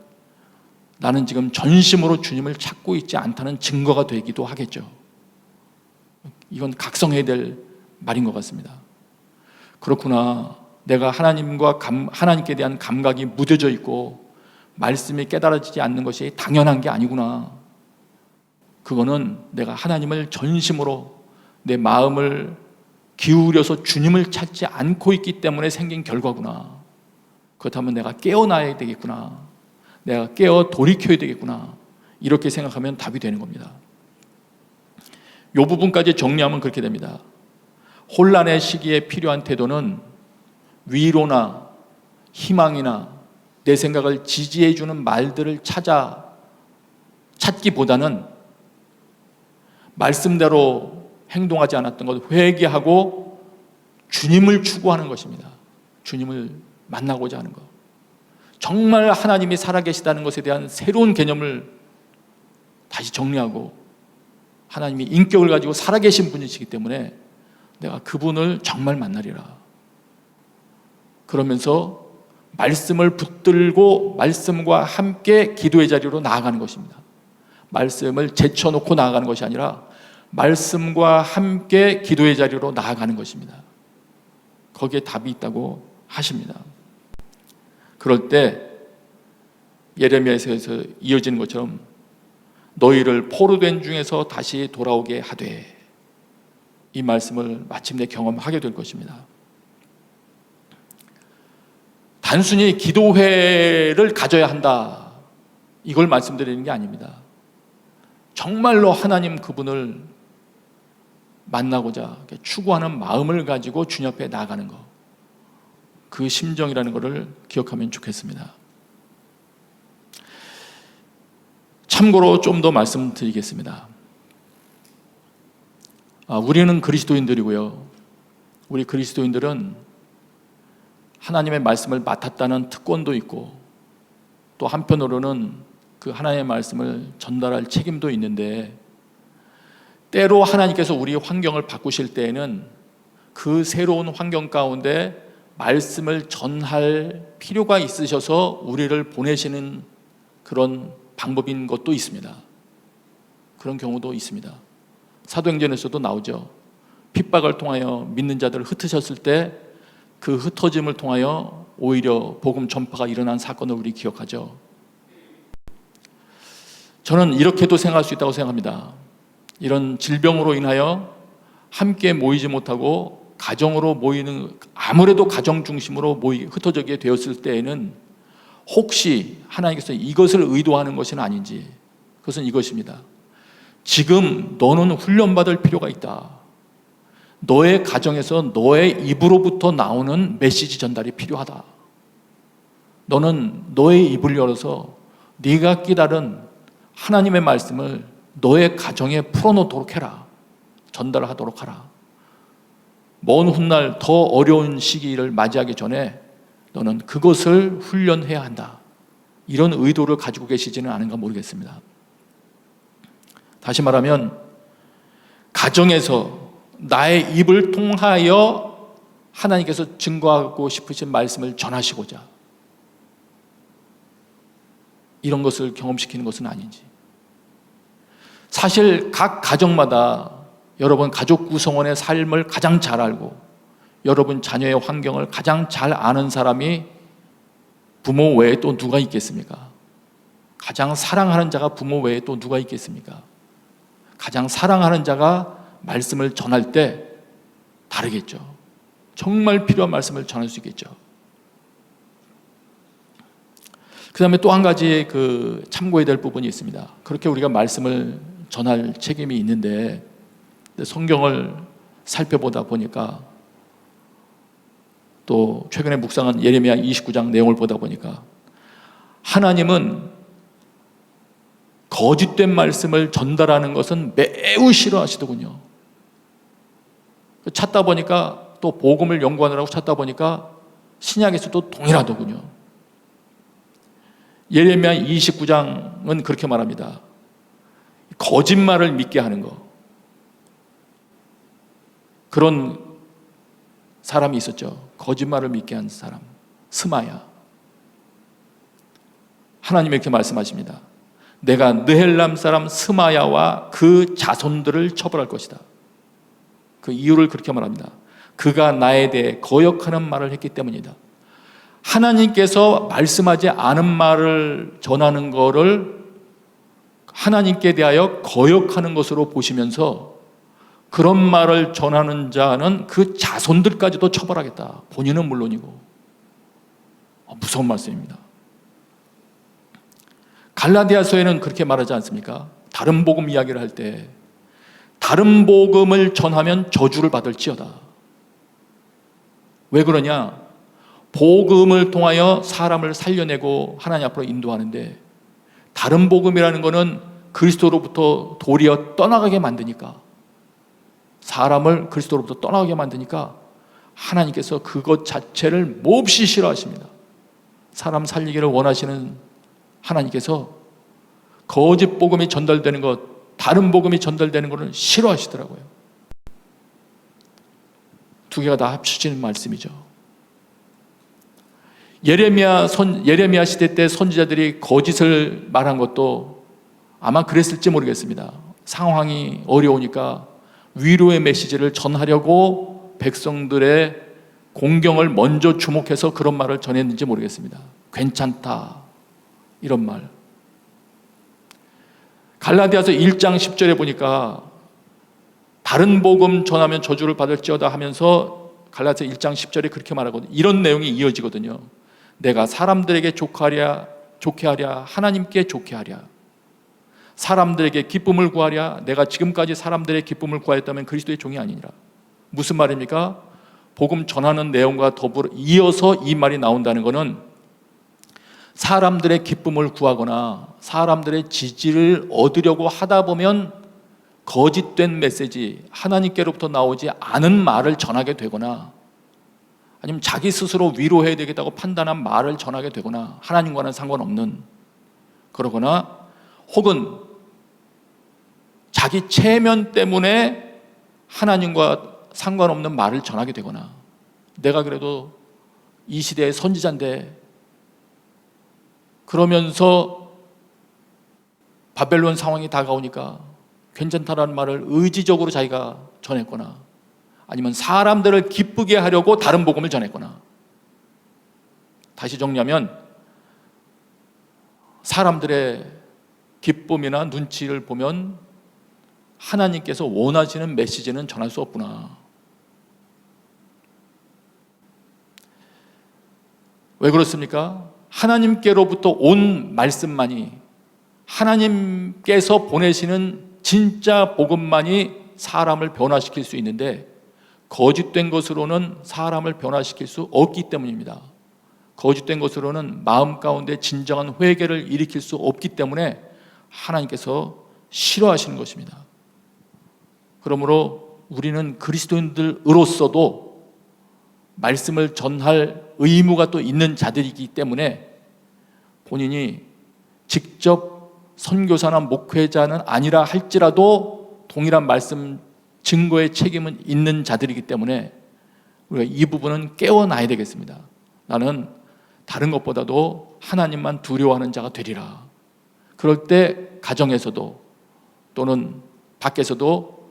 나는 지금 전심으로 주님을 찾고 있지 않다는 증거가 되기도 하겠죠. 이건 각성해야 될 말인 것 같습니다. 그렇구나, 내가 하나님께 대한 감각이 무뎌져 있고 말씀이 깨달아지지 않는 것이 당연한 게 아니구나. 그거는 내가 하나님을 전심으로 내 마음을 기울여서 주님을 찾지 않고 있기 때문에 생긴 결과구나. 그렇다면 내가 깨어나야 되겠구나. 내가 깨어 돌이켜야 되겠구나. 이렇게 생각하면 답이 되는 겁니다. 이 부분까지 정리하면 그렇게 됩니다. 혼란의 시기에 필요한 태도는 위로나 희망이나 내 생각을 지지해 주는 말들을 찾아 찾기보다는 말씀대로 행동하지 않았던 것 회개하고 주님을 추구하는 것입니다. 주님을 만나고자 하는 것. 정말 하나님이 살아계시다는 것에 대한 새로운 개념을 다시 정리하고 하나님이 인격을 가지고 살아계신 분이시기 때문에 내가 그분을 정말 만나리라. 그러면서 말씀을 붙들고 말씀과 함께 기도의 자리로 나아가는 것입니다. 말씀을 제쳐놓고 나아가는 것이 아니라 말씀과 함께 기도의 자리로 나아가는 것입니다. 거기에 답이 있다고 하십니다. 그럴 때 예레미야에서 이어지는 것처럼 너희를 포로된 중에서 다시 돌아오게 하되, 이 말씀을 마침내 경험하게 될 것입니다. 단순히 기도회를 가져야 한다, 이걸 말씀드리는 게 아닙니다. 정말로 하나님 그분을 만나고자 추구하는 마음을 가지고 주님 앞에 나아가는 것, 그 심정이라는 것을 기억하면 좋겠습니다. 참고로 좀 더 말씀드리겠습니다. 우리는 그리스도인들이고요. 우리 그리스도인들은 하나님의 말씀을 맡았다는 특권도 있고, 또 한편으로는 그 하나님의 말씀을 전달할 책임도 있는데, 때로 하나님께서 우리 환경을 바꾸실 때에는 그 새로운 환경 가운데 말씀을 전할 필요가 있으셔서 우리를 보내시는 그런 방법인 것도 있습니다. 그런 경우도 있습니다. 사도행전에서도 나오죠. 핍박을 통하여 믿는 자들을 흩으셨을 때 그 흩어짐을 통하여 오히려 복음 전파가 일어난 사건을 우리 기억하죠. 저는 이렇게도 생각할 수 있다고 생각합니다. 이런 질병으로 인하여 함께 모이지 못하고 가정으로 모이는, 아무래도 가정 중심으로 흩어지게 되었을 때에는 혹시 하나님께서 이것을 의도하는 것은 아닌지, 그것은 이것입니다. 지금 너는 훈련받을 필요가 있다. 너의 가정에서 너의 입으로부터 나오는 메시지 전달이 필요하다. 너는 너의 입을 열어서 네가 깨달은 하나님의 말씀을 너의 가정에 풀어놓도록 해라. 전달하도록 하라. 먼 훗날 더 어려운 시기를 맞이하기 전에 너는 그것을 훈련해야 한다. 이런 의도를 가지고 계시지는 않은가 모르겠습니다. 다시 말하면 가정에서 나의 입을 통하여 하나님께서 증거하고 싶으신 말씀을 전하시고자 이런 것을 경험시키는 것은 아닌지. 사실 각 가정마다 여러분 가족 구성원의 삶을 가장 잘 알고 여러분 자녀의 환경을 가장 잘 아는 사람이 부모 외에 또 누가 있겠습니까? 가장 사랑하는 자가 부모 외에 또 누가 있겠습니까? 가장 사랑하는 자가 말씀을 전할 때 다르겠죠. 정말 필요한 말씀을 전할 수 있겠죠. 그 다음에 또 한 가지 참고해야 될 부분이 있습니다. 그렇게 우리가 말씀을 전할 책임이 있는데 성경을 살펴보다 보니까, 또 최근에 묵상한 예레미야 29장 내용을 보다 보니까 하나님은 거짓된 말씀을 전달하는 것은 매우 싫어하시더군요. 찾다 보니까, 또 복음을 연구하느라고 찾다 보니까 신약에서도 동일하더군요. 예레미야 29장은 그렇게 말합니다. 거짓말을 믿게 하는 것. 그런 사람이 있었죠. 거짓말을 믿게 한 사람, 스마야. 하나님이 이렇게 말씀하십니다. 내가 느헬람 사람 스마야와 그 자손들을 처벌할 것이다. 그 이유를 그렇게 말합니다. 그가 나에 대해 거역하는 말을 했기 때문이다. 하나님께서 말씀하지 않은 말을 전하는 것을 하나님께 대하여 거역하는 것으로 보시면서 그런 말을 전하는 자는 그 자손들까지도 처벌하겠다. 본인은 물론이고. 무서운 말씀입니다. 갈라디아서에는 그렇게 말하지 않습니까? 다른 복음 이야기를 할 때 다른 복음을 전하면 저주를 받을지어다. 왜 그러냐? 복음을 통하여 사람을 살려내고 하나님 앞으로 인도하는데, 다른 복음이라는 것은 그리스도로부터 도리어 떠나가게 만드니까, 사람을 그리스도로부터 떠나가게 만드니까 하나님께서 그것 자체를 몹시 싫어하십니다. 사람 살리기를 원하시는 하나님께서 거짓 복음이 전달되는 것, 다른 복음이 전달되는 것을 싫어하시더라고요. 두 개가 다 합쳐지는 말씀이죠. 예레미야 시대 때 선지자들이 거짓을 말한 것도 아마 그랬을지 모르겠습니다. 상황이 어려우니까 위로의 메시지를 전하려고 백성들의 공경을 먼저 주목해서 그런 말을 전했는지 모르겠습니다. 괜찮다, 이런 말. 갈라디아서 1장 10절에 보니까 다른 복음 전하면 저주를 받을지어다 하면서 갈라디아서 1장 10절에 그렇게 말하거든요. 이런 내용이 이어지거든요. 내가 사람들에게 좋게 하랴 하나님께 좋게 하랴. 사람들에게 기쁨을 구하랴. 내가 지금까지 사람들의 기쁨을 구하였다면 그리스도의 종이 아니니라. 무슨 말입니까? 복음 전하는 내용과 더불어 이어서 이 말이 나온다는 것은 사람들의 기쁨을 구하거나 사람들의 지지를 얻으려고 하다 보면 거짓된 메시지, 하나님께로부터 나오지 않은 말을 전하게 되거나, 아니면 자기 스스로 위로해야 되겠다고 판단한 말을 전하게 되거나, 하나님과는 상관없는, 그러거나 혹은 자기 체면 때문에 하나님과 상관없는 말을 전하게 되거나, 내가 그래도 이 시대의 선지자인데, 그러면서 바벨론 상황이 다가오니까 괜찮다라는 말을 의지적으로 자기가 전했거나, 아니면 사람들을 기쁘게 하려고 다른 복음을 전했거나. 다시 정리하면 사람들의 기쁨이나 눈치를 보면 하나님께서 원하시는 메시지는 전할 수 없구나. 왜 그렇습니까? 하나님께로부터 온 말씀만이, 하나님께서 보내시는 진짜 복음만이 사람을 변화시킬 수 있는데, 거짓된 것으로는 사람을 변화시킬 수 없기 때문입니다. 거짓된 것으로는 마음 가운데 진정한 회개를 일으킬 수 없기 때문에 하나님께서 싫어하시는 것입니다. 그러므로 우리는 그리스도인들으로서도 말씀을 전할 의무가 또 있는 자들이기 때문에, 본인이 직접 선교사나 목회자는 아니라 할지라도 동일한 말씀 증거의 책임은 있는 자들이기 때문에 우리가 이 부분은 깨워놔야 되겠습니다. 나는 다른 것보다도 하나님만 두려워하는 자가 되리라. 그럴 때 가정에서도 또는 밖에서도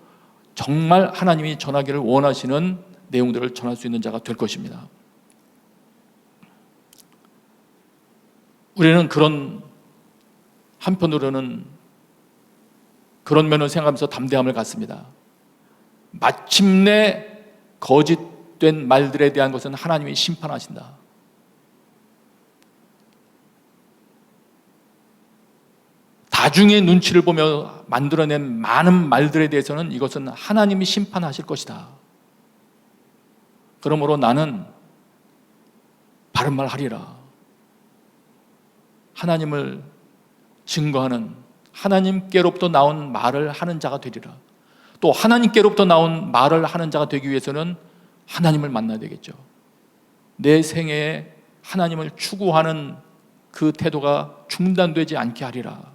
정말 하나님이 전하기를 원하시는 내용들을 전할 수 있는 자가 될 것입니다. 우리는 한편으로는 그런 면을 생각하면서 담대함을 갖습니다. 마침내 거짓된 말들에 대한 것은 하나님이 심판하신다. 나중에 눈치를 보며 만들어낸 많은 말들에 대해서는 이것은 하나님이 심판하실 것이다. 그러므로 나는 바른 말 하리라. 하나님을 증거하는, 하나님께로부터 나온 말을 하는 자가 되리라. 또 하나님께로부터 나온 말을 하는 자가 되기 위해서는 하나님을 만나야 되겠죠. 내 생애에 하나님을 추구하는 그 태도가 중단되지 않게 하리라.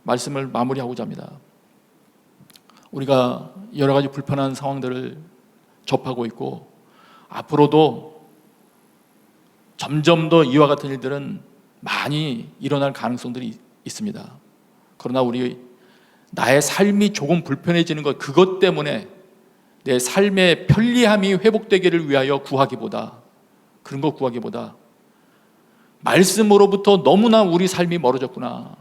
말씀을 마무리하고자 합니다. 우리가 여러 가지 불편한 상황들을 접하고 있고, 앞으로도 점점 더 이와 같은 일들은 많이 일어날 가능성들이 있습니다. 그러나 나의 삶이 조금 불편해지는 것, 그것 때문에 내 삶의 편리함이 회복되기를 위하여 그런 거 구하기보다 말씀으로부터 너무나 우리 삶이 멀어졌구나,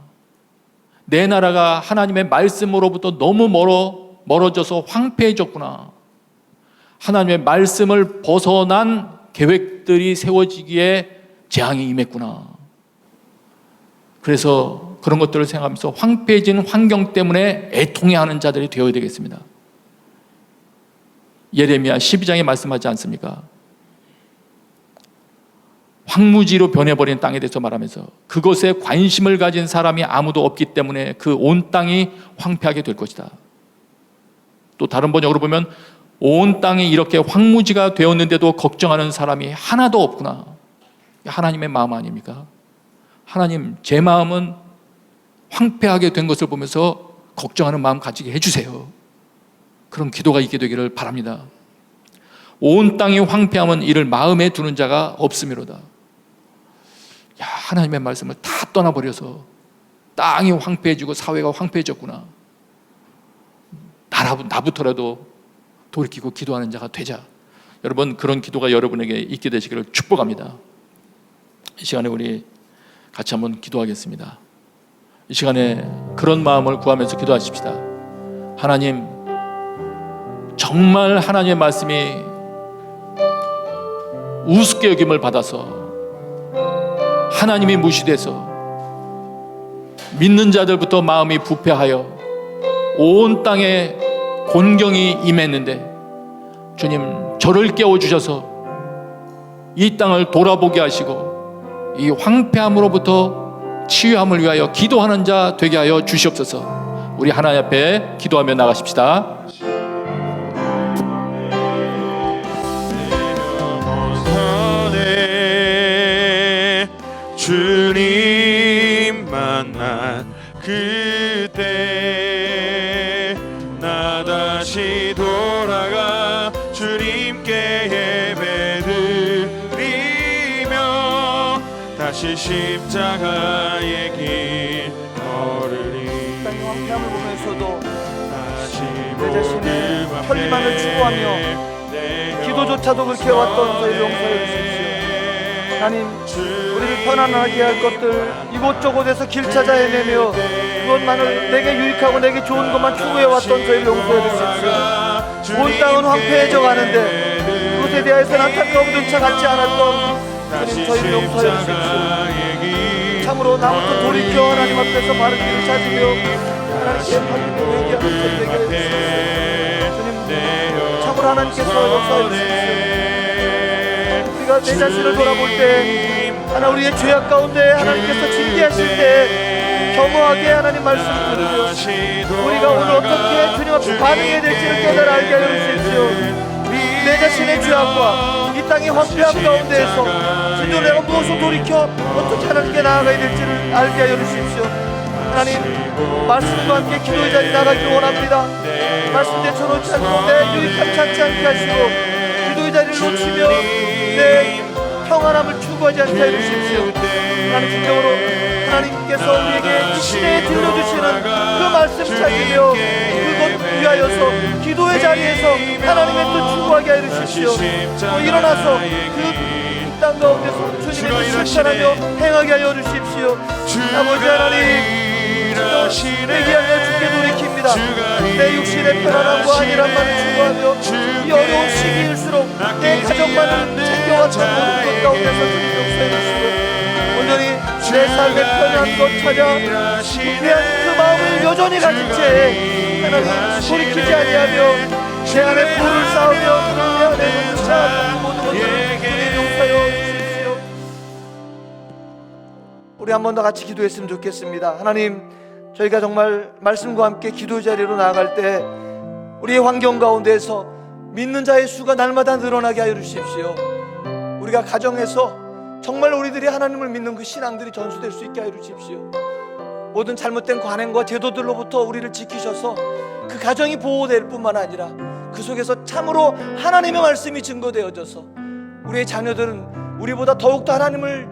내 나라가 하나님의 말씀으로부터 너무 멀어져서 황폐해졌구나, 하나님의 말씀을 벗어난 계획들이 세워지기에 재앙이 임했구나, 그래서 그런 것들을 생각하면서 황폐해진 환경 때문에 애통해하는 자들이 되어야 되겠습니다. 예레미야 12장에 말씀하지 않습니까? 황무지로 변해버린 땅에 대해서 말하면서 그것에 관심을 가진 사람이 아무도 없기 때문에 그 온 땅이 황폐하게 될 것이다. 또 다른 번역으로 보면 온 땅이 이렇게 황무지가 되었는데도 걱정하는 사람이 하나도 없구나. 하나님의 마음 아닙니까? 하나님, 제 마음은 황폐하게 된 것을 보면서 걱정하는 마음 가지게 해주세요. 그런 기도가 있게 되기를 바랍니다. 온 땅이 황폐하면 이를 마음에 두는 자가 없음이로다. 야, 하나님의 말씀을 다 떠나버려서 땅이 황폐해지고 사회가 황폐해졌구나. 나부터라도 돌이키고 기도하는 자가 되자. 여러분, 그런 기도가 여러분에게 있게 되시기를 축복합니다. 이 시간에 우리 같이 한번 기도하겠습니다. 이 시간에 그런 마음을 구하면서 기도하십시다. 하나님, 정말 하나님의 말씀이 우습게 여김을 받아서 하나님이 무시돼서 믿는 자들부터 마음이 부패하여 온 땅에 곤경이 임했는데 주님, 저를 깨워주셔서 이 땅을 돌아보게 하시고 이 황폐함으로부터 치유함을 위하여 기도하는 자 되게 하여 주시옵소서. 우리 하나님 앞에 기도하며 나가십시다. 주님 만난 그때 나 다시 돌아가 주님께 예배드리며 다시 십자가의 길 걸으리. 땅의 황폐함을 보면서도 다시 내 자신의 편리만을 추구하며 기도조차도 그렇게 왔던 저희 용서해 주십시오. 하나님, 우리를 편안하게 할 것들 이곳저곳에서 길 찾아 헤매며 그것만을 내게 유익하고 내게 좋은 것만 추구해왔던 저희를 용서해 주십시오. 온 땅은 황폐해져 가는데 그것에 대해서는 안타까움조차 갖지 않았던 주님, 저희를 용서해 주십시오. 참으로 나부터 돌이켜 하나님 앞에서 바른 길을 찾으며 하나님께 받는 회개하는 저희 되게 해주십시오. 주님, 참으로 하나님께서 역사해 주십시오. 우리가 내 자신을 돌아볼 때 하나 우리의 죄악 가운데 하나님께서 징계하실 때 겸허하게 하나님 말씀 들으며 우리가 오늘 어떻게 주님 앞에 반응해야 될지를 깨달아 알게 하여 주십시오. 내 자신의 죄악과 이 땅의 황폐함 가운데에서 진정 내가 무엇을 돌이켜 어떻게 하나님께 나아가야 될지를 알게 하여 주십시오. 하나님, 말씀과 함께 기도의 자리 나가길 원합니다. 말씀 제쳐놓지 않고 내 유익함 찾지 않게 하시고 기도의 자리를 놓치며 내 평안함을 추구하지 않게 해주십시오. 하나님, 진정으로 하나님께서 우리에게 이 시대에 들려주시는 그 말씀 찾으며 그것 위하여서 기도의 자리에서 하나님의 뜻 추구하게 해주십시오. 또 일어나서 그 땅 가운데서 주님의 뜻 실천하며 행하게 하여 주십시오. 아버지 하나님, 회개하며 주께 돌이킵니다. 내 육신의 편안함과 안일함만을 추구하며 이 어려운 시기일수록 내 가정만을 챙겨왔던 모든 것 가운데서 주님 용서해 주시고 온전히 내 삶의 편한 것 찾아 부패한 그 마음을 여전히 가진 채 하나님 돌이키지 아니하며 제 안에 불을 쌓으며 내 안에 쌓았던 모든 것들을 주님 용서하여 주십시오. 우리 한 번 더 같이 기도했으면 좋겠습니다. 하나님, 저희가 정말 말씀과 함께 기도 자리로 나아갈 때 우리의 환경 가운데에서 믿는 자의 수가 날마다 늘어나게 하여 주십시오. 우리가 가정에서 정말 우리들이 하나님을 믿는 그 신앙들이 전수될 수 있게 하여 주십시오. 모든 잘못된 관행과 제도들로부터 우리를 지키셔서 그 가정이 보호될 뿐만 아니라 그 속에서 참으로 하나님의 말씀이 증거되어져서 우리의 자녀들은 우리보다 더욱더 하나님을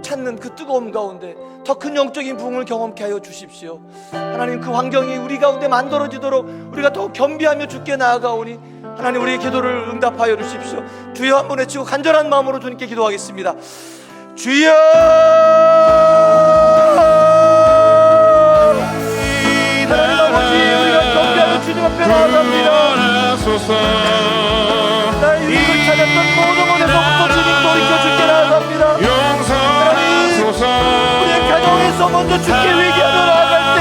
찾는 그 뜨거움 가운데 더 큰 영적인 부흥을 경험케 하여 주십시오. 하나님, 그 환경이 우리 가운데 만들어지도록 우리가 더욱 겸비하며 주께 나아가오니 하나님, 우리의 기도를 응답하여 주십시오. 주여 한번 외치고 간절한 마음으로 주님께 기도하겠습니다. 주여, 하나님 아버지, 우리가 겸비하며 주님 앞에 나아갑니다. 나의 유익을 찾았던 모든 것에서부터 주님 돌이켜 주께 나아갑니다. 우리의 가정에서 먼저 주께 회개하며 나아갈 때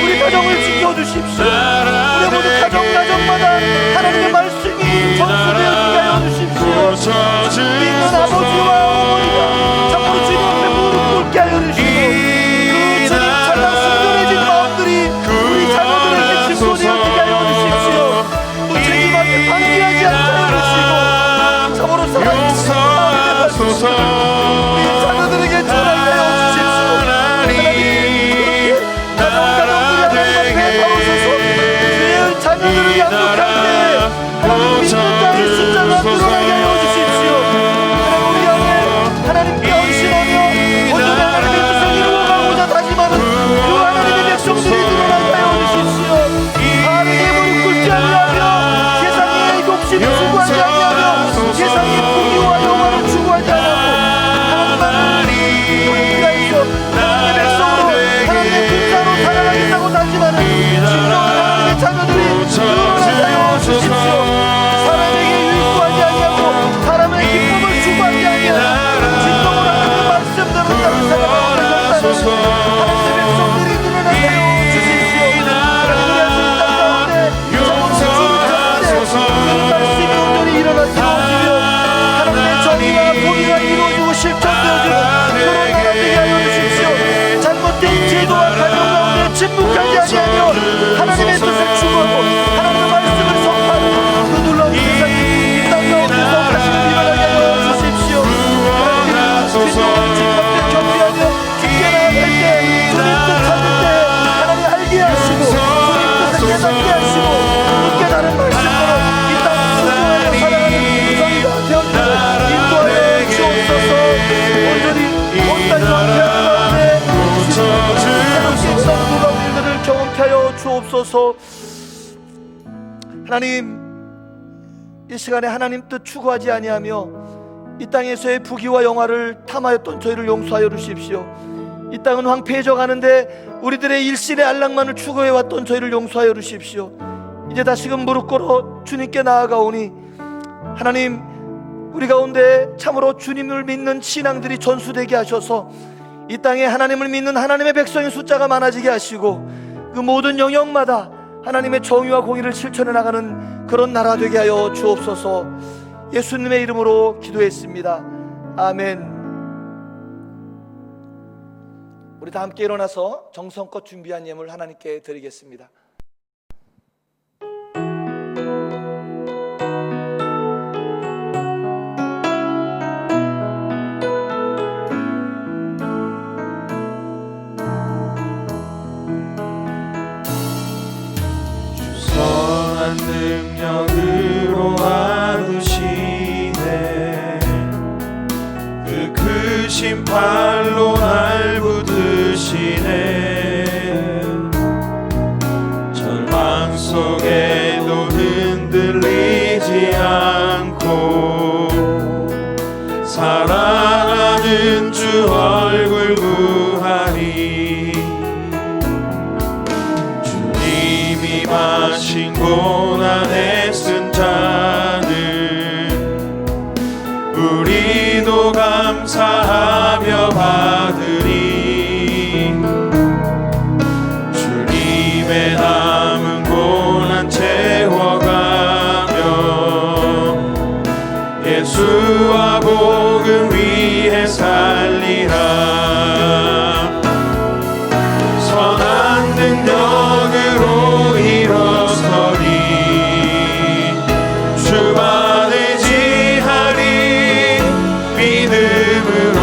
우리 가정을 지켜주십시오. 우리 모든 가정마다 하나님의 말씀이 전수되어 주게 하여 주십시오. 믿는 아버지와 어머니가 우리 자녀들에게 전하게 하여 주십시오. 하나님 자녀들을 양육할 때 하나님 믿는 자의 숫자가 늘어나게 하여 주십시오. 하나님 우리 안에 하나님께 헌신하며 온전히 하나님의 뜻을 이루어가고자 다짐하는 그 하나님의 백성들이 늘어나게 하여 주십시오. 바르게 무릎 꿇지 아니하며 세상의 욕심을 추구하지 아니하며 세상의 부귀와 영화를 추구하지 아니하고 하나님만 우리가 있어 하나님의 백성으로 하나님의 군사로 살아가겠다고 다짐하는 진정한 하나님의 자녀들이 늘어나게 하여 주십시오. 사람에게 유익구하지 아니하고 사람의 기쁨을 추구하지 아니하고 진정한 하나님의 말씀대로 따라 살아가는 하나님의 백성들이 늘어나게 하여 주십시오. 하나님 우리 아침 땅 가운데 말씀이 온전히 일어나시고 오시며 하나님의 정의와 공의가 이루어지고 실천되어지고 그런 나라 되게 하여 주십시오. 잘못된 제도와 가정 가운데 침묵하지 아니하며 하나님의 뜻을 추구하고 하나님의 말씀을 선포하는 그 놀라운 세상이 이 땅 가운데서 다시 일어나게 하여 주십시오. 하나님 진정한 주님께 경배하며 깊게 나아갈 때 주님 뜻 찾을 때 하나님 알게 하시고 주님 뜻을 깨닫게 하시고 그 깨달은 말씀대로 이 땅 순종하며 살아가는 성도가 되어주는 인도하여 주옵소서. 온전히 온 땅이 왕쾌한 가운데 새롭게 놀라운 일들을 경험케 하여 주옵소서. 하나님 이 시간에 하나님 뜻 추구하지 아니하며 이 땅에서의 부귀와 영화를 탐하였던 저희를 용서하여 주십시오. 이 땅은 황폐해져 가는데 우리들의 일신의 안락만을 추구해왔던 저희를 용서하여 주십시오. 이제 다시금 무릎 꿇어 주님께 나아가오니 하나님 우리 가운데 참으로 주님을 믿는 신앙들이 전수되게 하셔서 이 땅에 하나님을 믿는 하나님의 백성의 숫자가 많아지게 하시고 그 모든 영역마다 하나님의 정의와 공의를 실천해 나가는 그런 나라 되게 하여 주옵소서. 예수님의 이름으로 기도했습니다. 아멘. 우리 다 함께 일어나서 정성껏 준비한 예물 하나님께 드리겠습니다. 선한 능력으로 와두시네 그 크신 팔로 날 붙드시네 절망 속에도 흔들리지 않고 사랑하는 주 얼굴 구하리 주님이 마신 고난에 쓴 잔을 우리도 감사하며 받으리 주님의 남은 고난 채워가며 예수와 복음 위에 살리라 선한 능력으로 일어서리 주만을 지하리 믿음으로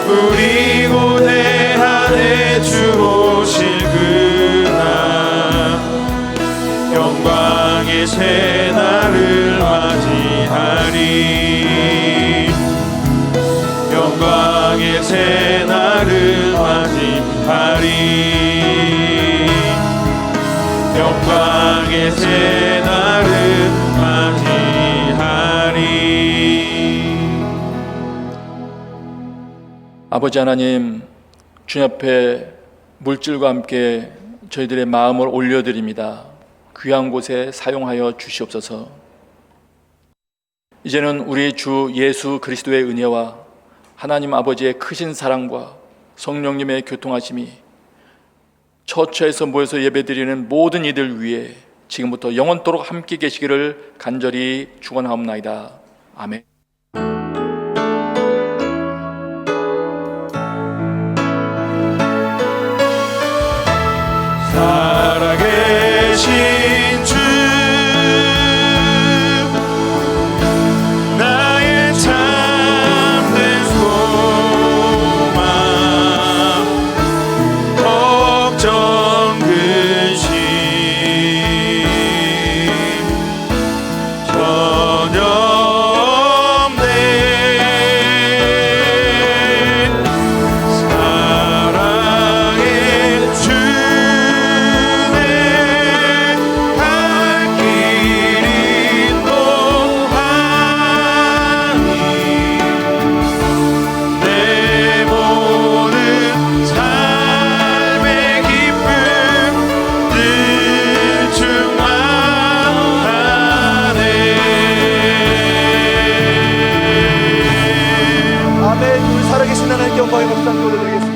우리 고대하네 주 오실 그날 영광의 새날을 맞이하리 영광의 새날을 맞이하리 영광의 새날을 맞이하리. 아버지 하나님, 주님 앞에 물질과 함께 저희들의 마음을 올려드립니다. 귀한 곳에 사용하여 주시옵소서. 이제는 우리 주 예수 그리스도의 은혜와 하나님 아버지의 크신 사랑과 성령님의 교통하심이 처처에서 모여서 예배드리는 모든 이들 위해 지금부터 영원토록 함께 계시기를 간절히 축원하옵나이다. 아멘. 살아계신 주 나 아멘. 우리 살아계신 하나님께 영광의 박수 함께 올려드리겠습니다.